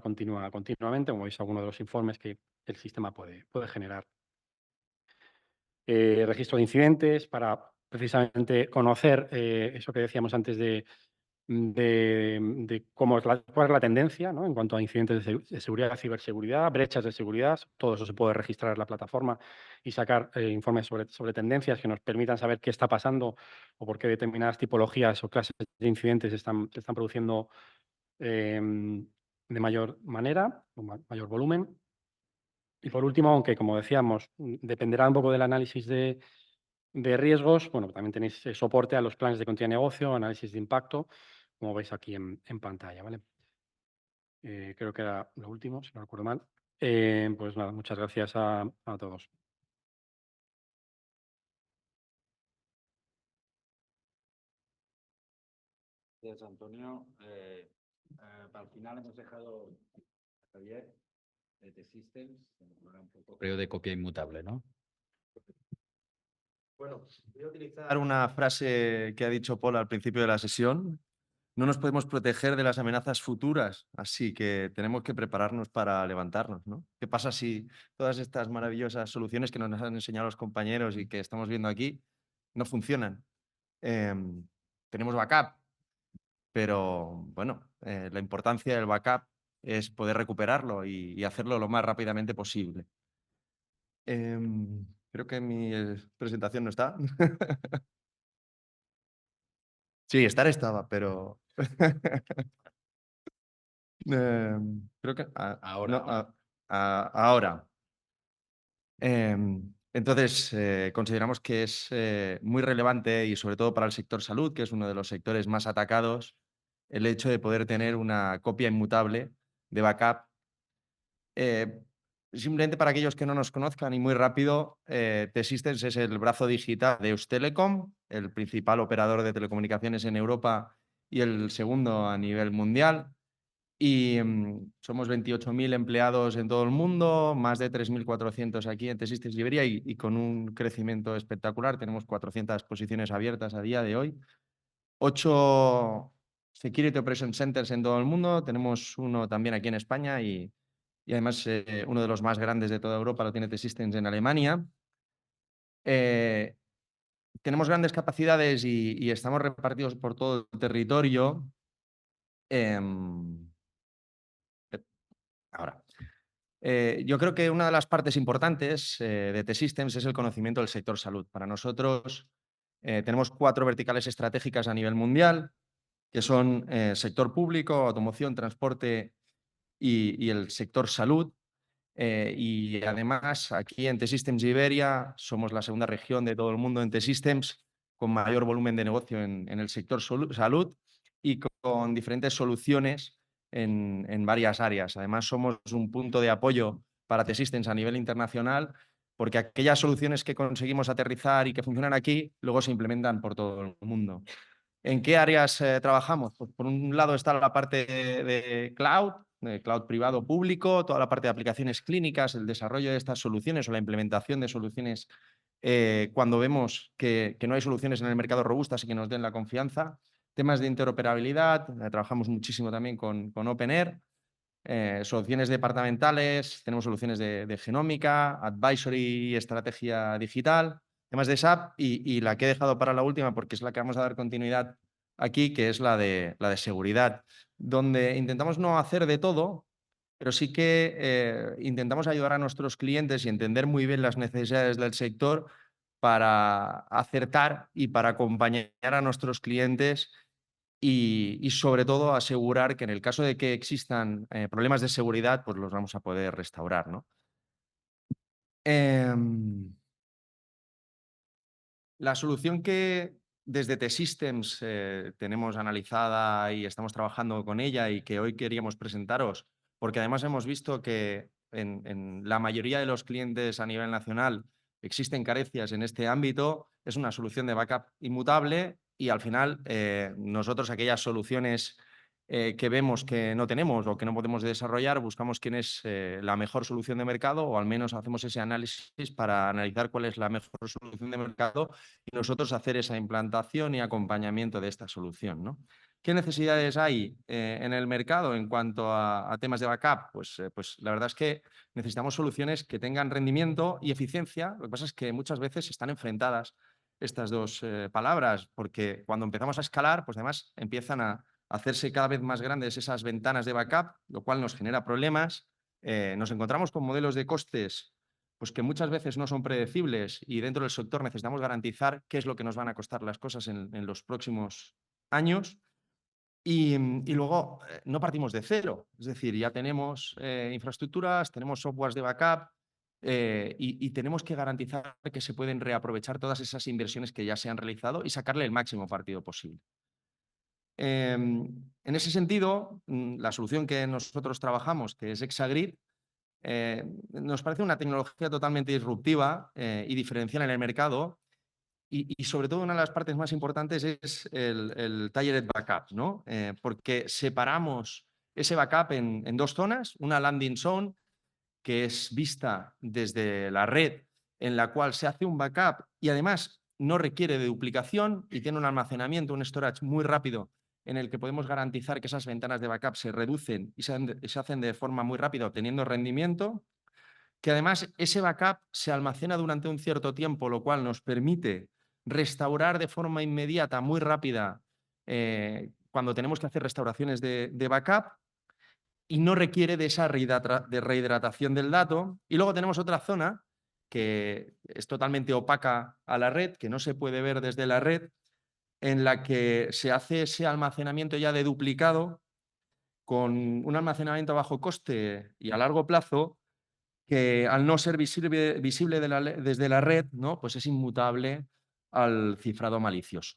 continuamente, como veis algunos de los informes que el sistema puede generar. Registro de incidentes para precisamente conocer eso que decíamos antes de cuál es la tendencia, ¿no? En cuanto a incidentes de seguridad, ciberseguridad, brechas de seguridad. Todo eso se puede registrar en la plataforma y sacar informes sobre tendencias que nos permitan saber qué está pasando o por qué determinadas tipologías o clases de incidentes están produciendo de mayor manera, o mayor volumen. Y por último, aunque como decíamos, dependerá un poco del análisis de riesgos, bueno, también tenéis soporte a los planes de continuidad de negocio, análisis de impacto, como veis aquí en pantalla, ¿vale? Creo que era lo último, si no recuerdo mal. Pues nada, muchas gracias a todos. Gracias, Antonio. Al final hemos dejado a Javier de T-Systems, un poco, creo, de copia inmutable, ¿no? Bueno, voy a utilizar una frase que ha dicho Paul al principio de la sesión. No nos podemos proteger de las amenazas futuras, así que tenemos que prepararnos para levantarnos, ¿no? ¿Qué pasa si todas estas maravillosas soluciones que nos han enseñado los compañeros y que estamos viendo aquí no funcionan? Tenemos backup, pero bueno, la importancia del backup es poder recuperarlo y hacerlo lo más rápidamente posible. Creo que mi presentación no está. Sí, estar estaba, pero creo que Ahora. ahora. Entonces, consideramos que es muy relevante y sobre todo para el sector salud, que es uno de los sectores más atacados, el hecho de poder tener una copia inmutable de backup. Simplemente para aquellos que no nos conozcan y muy rápido, T-Systems es el brazo digital de Eustelecom, el principal operador de telecomunicaciones en Europa y el segundo a nivel mundial. y somos 28.000 empleados en todo el mundo, más de 3.400 aquí en T-Systems Iberia y con un crecimiento espectacular. Tenemos 400 posiciones abiertas a día de hoy, 8 Security Operation Centers en todo el mundo, tenemos uno también aquí en España y además uno de los más grandes de toda Europa lo tiene T-Systems en Alemania. Tenemos grandes capacidades y estamos repartidos por todo el territorio. Ahora, yo creo que una de las partes importantes de T-Systems es el conocimiento del sector salud. Para nosotros tenemos 4 verticales estratégicas a nivel mundial, que son sector público, automoción, transporte y el sector salud. Y además, aquí en T-Systems Iberia somos la segunda región de todo el mundo en T-Systems con mayor volumen de negocio en el sector salud y con diferentes soluciones en varias áreas. Además, somos un punto de apoyo para T-Systems a nivel internacional porque aquellas soluciones que conseguimos aterrizar y que funcionan aquí, luego se implementan por todo el mundo. ¿En qué áreas trabajamos? Pues por un lado está la parte de cloud privado público, toda la parte de aplicaciones clínicas, el desarrollo de estas soluciones o la implementación de soluciones cuando vemos que no hay soluciones en el mercado robustas y que nos den la confianza. Temas de interoperabilidad, trabajamos muchísimo también con OpenAir, soluciones departamentales, tenemos soluciones de genómica, advisory y estrategia digital. Temas de SAP y la que he dejado para la última porque es la que vamos a dar continuidad aquí, que es la de seguridad, donde intentamos no hacer de todo, pero sí que intentamos ayudar a nuestros clientes y entender muy bien las necesidades del sector para acertar y para acompañar a nuestros clientes y sobre todo asegurar que en el caso de que existan problemas de seguridad, pues los vamos a poder restaurar, ¿no? La solución que desde T-Systems tenemos analizada y estamos trabajando con ella y que hoy queríamos presentaros, porque además hemos visto que en la mayoría de los clientes a nivel nacional existen carencias en este ámbito, es una solución de backup inmutable y al final nosotros aquellas soluciones que vemos que no tenemos o que no podemos desarrollar, buscamos quién es la mejor solución de mercado o al menos hacemos ese análisis para analizar cuál es la mejor solución de mercado y nosotros hacer esa implantación y acompañamiento de esta solución, ¿no? ¿Qué necesidades hay en el mercado en cuanto a temas de backup? Pues la verdad es que necesitamos soluciones que tengan rendimiento y eficiencia. Lo que pasa es que muchas veces están enfrentadas estas dos palabras, porque cuando empezamos a escalar, pues además empiezan a hacerse cada vez más grandes esas ventanas de backup, lo cual nos genera problemas. Nos encontramos con modelos de costes pues que muchas veces no son predecibles y dentro del sector necesitamos garantizar qué es lo que nos van a costar las cosas en los próximos años. Y luego no partimos de cero, es decir, ya tenemos infraestructuras, tenemos softwares de backup y tenemos que garantizar que se pueden reaprovechar todas esas inversiones que ya se han realizado y sacarle el máximo partido posible. En ese sentido, la solución que nosotros trabajamos, que es Exagrid, nos parece una tecnología totalmente disruptiva y diferencial en el mercado y sobre todo una de las partes más importantes es el Tiered Backup, ¿no? Porque separamos ese backup en dos zonas, una landing zone que es vista desde la red en la cual se hace un backup y además no requiere de duplicación y tiene un almacenamiento, un storage muy rápido en el que podemos garantizar que esas ventanas de backup se reducen y se hacen de forma muy rápida obteniendo rendimiento, que además ese backup se almacena durante un cierto tiempo, lo cual nos permite restaurar de forma inmediata, muy rápida, cuando tenemos que hacer restauraciones de backup y no requiere de esa rehidratación del dato. Y luego tenemos otra zona que es totalmente opaca a la red, que no se puede ver desde la red, en la que se hace ese almacenamiento ya de duplicado con un almacenamiento a bajo coste y a largo plazo que al no ser visible desde la red, ¿no? Pues es inmutable al cifrado malicioso.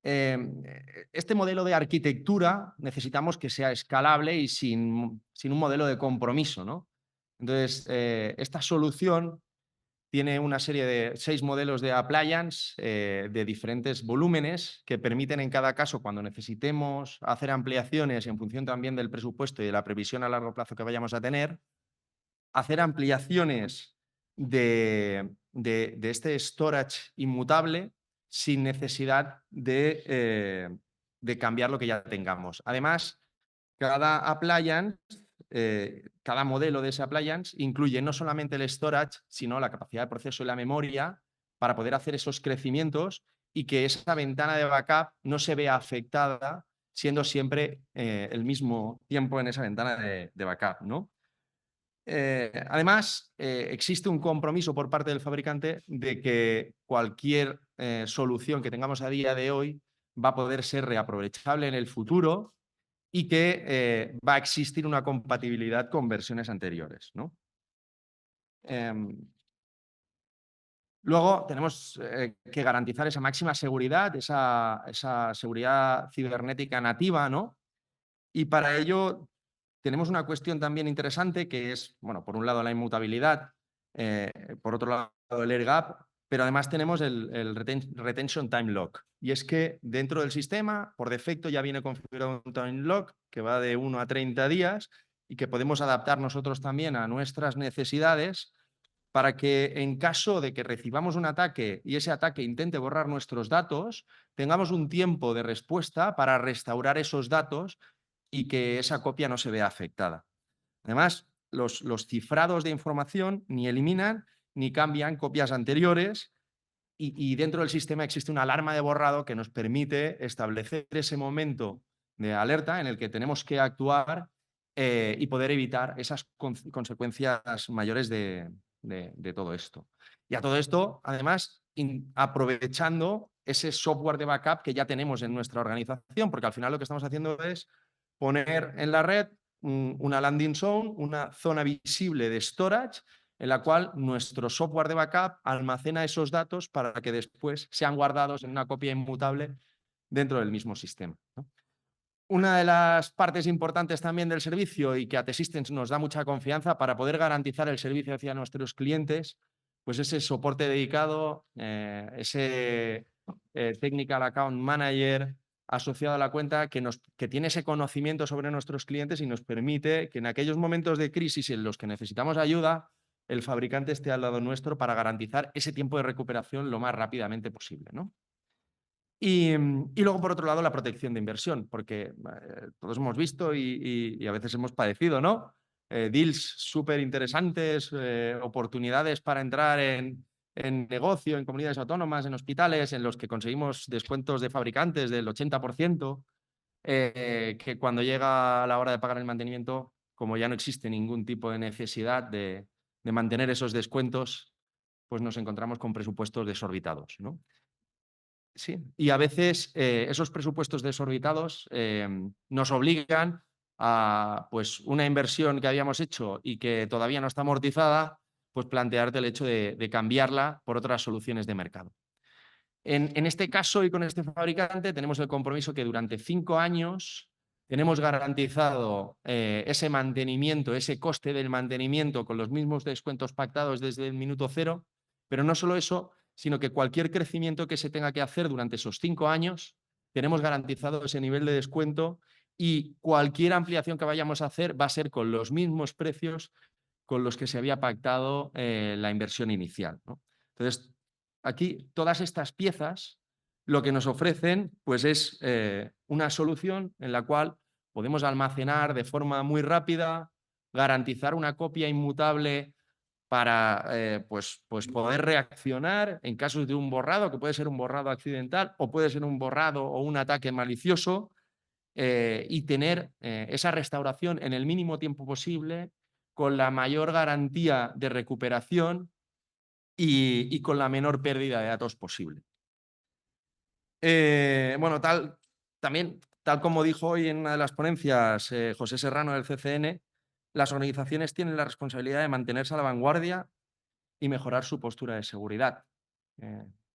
Este modelo de arquitectura necesitamos que sea escalable y sin un modelo de compromiso, ¿no? Entonces, esta solución tiene una serie de 6 modelos de appliance de diferentes volúmenes que permiten en cada caso, cuando necesitemos hacer ampliaciones en función también del presupuesto y de la previsión a largo plazo que vayamos a tener, hacer ampliaciones de este storage inmutable sin necesidad de cambiar lo que ya tengamos. Además, cada appliance, cada modelo de ese appliance incluye no solamente el storage, sino la capacidad de proceso y la memoria para poder hacer esos crecimientos y que esa ventana de backup no se vea afectada siendo siempre el mismo tiempo en esa ventana de backup, ¿no? Además, existe un compromiso por parte del fabricante de que cualquier solución que tengamos a día de hoy va a poder ser reaprovechable en el futuro y que va a existir una compatibilidad con versiones anteriores, ¿no? Luego tenemos que garantizar esa máxima seguridad, esa seguridad cibernética nativa, ¿no? Y para ello tenemos una cuestión también interesante que es, bueno, por un lado la inmutabilidad, por otro lado el air gap, pero además tenemos el retention time lock. Y es que dentro del sistema, por defecto, ya viene configurado un time lock que va de 1 a 30 días y que podemos adaptar nosotros también a nuestras necesidades para que en caso de que recibamos un ataque y ese ataque intente borrar nuestros datos, tengamos un tiempo de respuesta para restaurar esos datos y que esa copia no se vea afectada. Además, los cifrados de información ni eliminan ni cambian copias anteriores y dentro del sistema existe una alarma de borrado que nos permite establecer ese momento de alerta en el que tenemos que actuar y poder evitar esas consecuencias mayores de todo esto. Y a todo esto, además, aprovechando ese software de backup que ya tenemos en nuestra organización, porque al final lo que estamos haciendo es poner en la red una landing zone, una zona visible de storage, en la cual nuestro software de backup almacena esos datos para que después sean guardados en una copia inmutable dentro del mismo sistema, ¿no? Una de las partes importantes también del servicio y que a T-Systems nos da mucha confianza para poder garantizar el servicio hacia nuestros clientes, pues ese soporte dedicado, ese Technical Account Manager asociado a la cuenta que tiene ese conocimiento sobre nuestros clientes y nos permite que en aquellos momentos de crisis en los que necesitamos ayuda, el fabricante esté al lado nuestro para garantizar ese tiempo de recuperación lo más rápidamente posible, ¿no? Y luego, por otro lado, la protección de inversión, porque todos hemos visto y a veces hemos padecido, ¿no? Deals súper interesantes, oportunidades para entrar en negocio, en comunidades autónomas, en hospitales, en los que conseguimos descuentos de fabricantes del 80%, que cuando llega la hora de pagar el mantenimiento, como ya no existe ningún tipo de necesidad de mantener esos descuentos, pues nos encontramos con presupuestos desorbitados, ¿no? Sí, y a veces esos presupuestos desorbitados nos obligan a, pues, una inversión que habíamos hecho y que todavía no está amortizada, pues plantearte el hecho de cambiarla por otras soluciones de mercado. En este caso y con este fabricante tenemos el compromiso que durante 5 años tenemos garantizado ese mantenimiento, ese coste del mantenimiento con los mismos descuentos pactados desde el minuto cero, pero no solo eso, sino que cualquier crecimiento que se tenga que hacer durante esos 5 años, tenemos garantizado ese nivel de descuento y cualquier ampliación que vayamos a hacer va a ser con los mismos precios con los que se había pactado la inversión inicial, ¿no? Entonces, aquí todas estas piezas lo que nos ofrecen pues es una solución en la cual podemos almacenar de forma muy rápida, garantizar una copia inmutable para pues poder reaccionar en casos de un borrado, que puede ser un borrado accidental o puede ser un borrado o un ataque malicioso, y tener esa restauración en el mínimo tiempo posible, con la mayor garantía de recuperación y con la menor pérdida de datos posible. Bueno, tal como dijo hoy en una de las ponencias José Serrano del CCN, las organizaciones tienen la responsabilidad de mantenerse a la vanguardia y mejorar su postura de seguridad.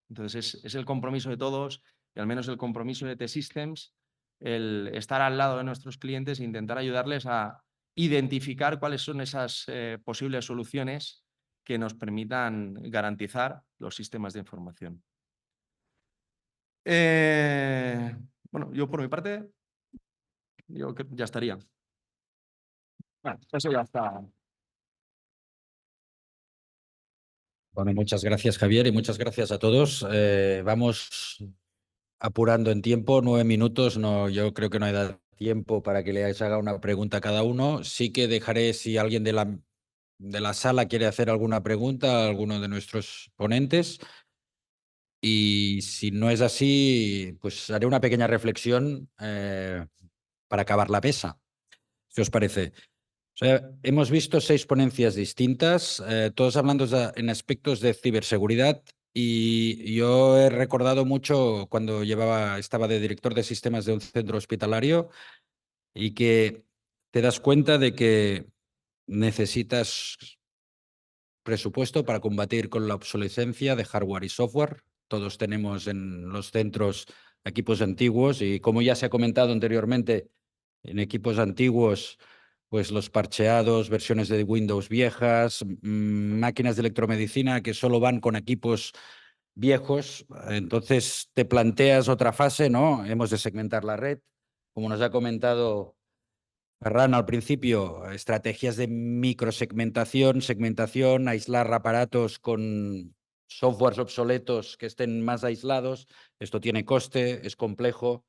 Entonces es el compromiso de todos, y al menos el compromiso de T-Systems, el estar al lado de nuestros clientes e intentar ayudarles a identificar cuáles son esas posibles soluciones que nos permitan garantizar los sistemas de información. Bueno, yo por mi parte, yo creo que ya estaría. Bueno, eso ya está. Bueno, muchas gracias, Javier, y muchas gracias a todos. Vamos apurando en tiempo, 9 minutos. No, yo creo que no hay tiempo para que le haga una pregunta a cada uno. Sí que dejaré, si alguien de la sala quiere hacer alguna pregunta a alguno de nuestros ponentes. Y si no es así, pues haré una pequeña reflexión para acabar la mesa. ¿Qué os parece? O sea, hemos visto 6 ponencias distintas, todos hablando en aspectos de ciberseguridad, y yo he recordado mucho cuando estaba de director de sistemas de un centro hospitalario, y que te das cuenta de que necesitas presupuesto para combatir con la obsolescencia de hardware y software. Todos tenemos en los centros equipos antiguos y, como ya se ha comentado anteriormente, en equipos antiguos, pues los parcheados, versiones de Windows viejas, máquinas de electromedicina que solo van con equipos viejos. Entonces te planteas otra fase, ¿no? Hemos de segmentar la red. Como nos ha comentado Ferran al principio, estrategias de microsegmentación, segmentación, aislar aparatos con softwares obsoletos que estén más aislados. Esto tiene coste, es complejo.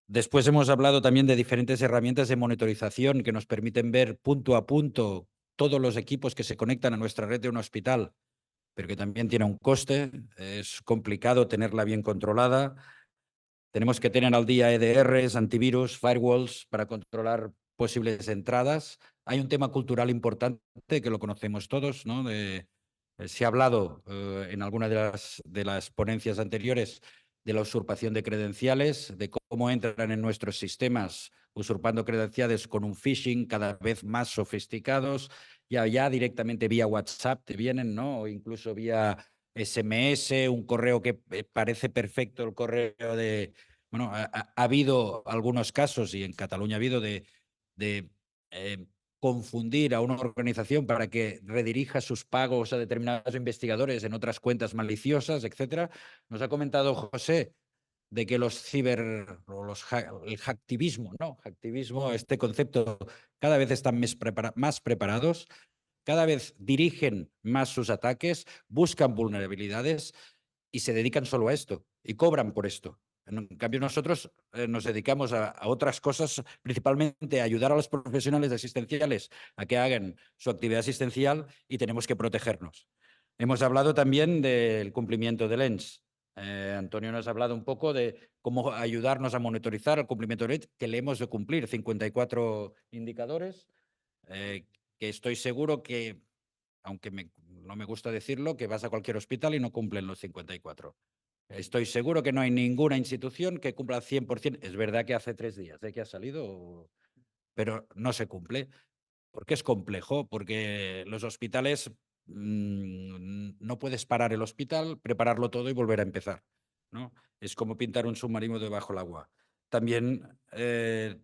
Después hemos hablado también de diferentes herramientas de monitorización que nos permiten ver punto a punto todos los equipos que se conectan a nuestra red de un hospital, pero que también tiene un coste. Es complicado tenerla bien controlada. Tenemos que tener al día EDRs, antivirus, firewalls para controlar posibles entradas. Hay un tema cultural importante que lo conocemos todos, ¿no? Se ha hablado en alguna de las ponencias anteriores de la usurpación de credenciales, de cómo entran en nuestros sistemas usurpando credenciales con un phishing cada vez más sofisticados, ya directamente vía WhatsApp te vienen, ¿no? O incluso vía SMS, un correo que parece perfecto, el correo de... Bueno, ha habido algunos casos, y en Cataluña ha habido, de confundir a una organización para que redirija sus pagos a determinados investigadores en otras cuentas maliciosas, etcétera. Nos ha comentado José de que los el hacktivismo, ¿no? Hacktivismo, este concepto, cada vez están más preparados, cada vez dirigen más sus ataques, buscan vulnerabilidades y se dedican solo a esto y cobran por esto. En cambio, nosotros nos dedicamos a otras cosas, principalmente a ayudar a los profesionales asistenciales a que hagan su actividad asistencial, y tenemos que protegernos. Hemos hablado también del cumplimiento del ENS. Antonio nos ha hablado un poco de cómo ayudarnos a monitorizar el cumplimiento del ENS, que le hemos de cumplir 54 indicadores, que estoy seguro que, aunque no me gusta decirlo, que vas a cualquier hospital y no cumplen los 54. Estoy seguro que no hay ninguna institución que cumpla al 100%. Es verdad que hace 3 días que ha salido, pero no se cumple. Porque es complejo, porque los hospitales no puedes parar el hospital, prepararlo todo y volver a empezar, ¿no? Es como pintar un submarino debajo del agua. También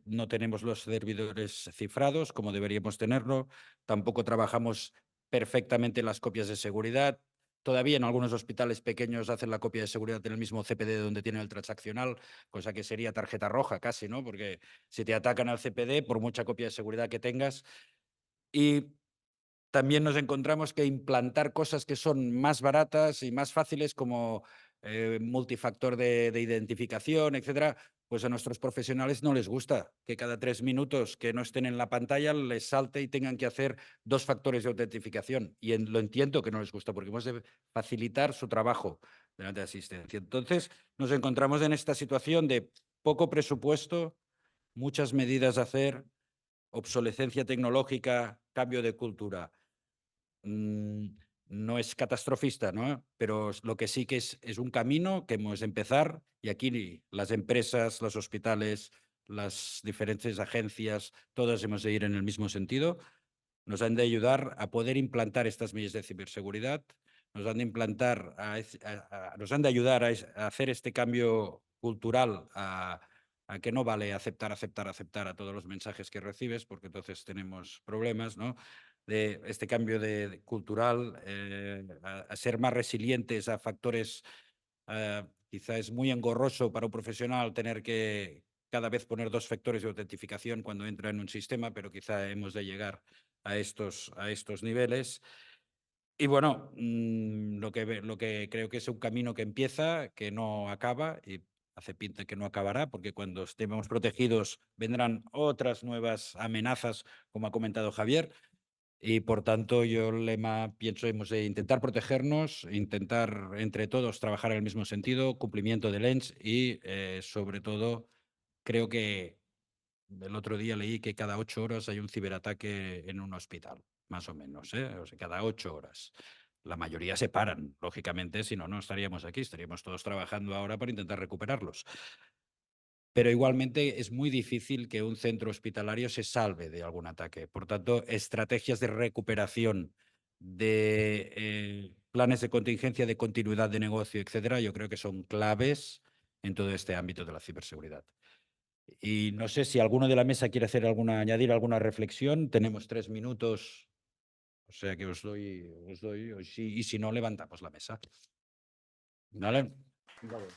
no tenemos los servidores cifrados como deberíamos tenerlo. Tampoco trabajamos perfectamente las copias de seguridad. Todavía en algunos hospitales pequeños hacen la copia de seguridad en el mismo CPD donde tienen el transaccional, cosa que sería tarjeta roja casi, ¿no? Porque si te atacan al CPD, por mucha copia de seguridad que tengas. Y también nos encontramos que implantar cosas que son más baratas y más fáciles, como multifactor de identificación, etcétera, pues a nuestros profesionales no les gusta que cada 3 minutos que no estén en la pantalla les salte y tengan que hacer 2 factores de autentificación. Y lo entiendo que no les gusta, porque hemos de facilitar su trabajo delante de asistencia. Entonces, nos encontramos en esta situación de poco presupuesto, muchas medidas a hacer, obsolescencia tecnológica, cambio de cultura. No es catastrofista, ¿no? Pero lo que sí que es un camino que hemos de empezar, y aquí las empresas, los hospitales, las diferentes agencias, todas hemos de ir en el mismo sentido. Nos han de ayudar a poder implantar estas medidas de ciberseguridad, nos han de implantar, nos han de ayudar a hacer este cambio cultural, a que no vale aceptar a todos los mensajes que recibes, porque entonces tenemos problemas, ¿no? de este cambio cultural, a ser más resilientes a factores. Quizá es muy engorroso para un profesional tener que cada vez poner 2 factores de autentificación cuando entra en un sistema, pero quizá hemos de llegar a estos niveles. Y bueno, lo que creo que es un camino que empieza, que no acaba, y hace pinta que no acabará, porque cuando estemos protegidos vendrán otras nuevas amenazas, como ha comentado Javier. Y por tanto, yo el lema pienso hemos de intentar protegernos, intentar entre todos trabajar en el mismo sentido, cumplimiento de lens y sobre todo creo que el otro día leí que cada 8 horas hay un ciberataque en un hospital, más o menos, ¿eh? O sea, cada 8 horas. La mayoría se paran, lógicamente, si no, no estaríamos aquí, estaríamos todos trabajando ahora para intentar recuperarlos. Pero igualmente es muy difícil que un centro hospitalario se salve de algún ataque. Por tanto, estrategias de recuperación, de planes de contingencia, de continuidad de negocio, etcétera, yo creo que son claves en todo este ámbito de la ciberseguridad. Y no sé si alguno de la mesa quiere añadir alguna reflexión. Tenemos 3 minutos, o sea que os doy, y si no, levantamos la mesa. ¿Vale? Vale.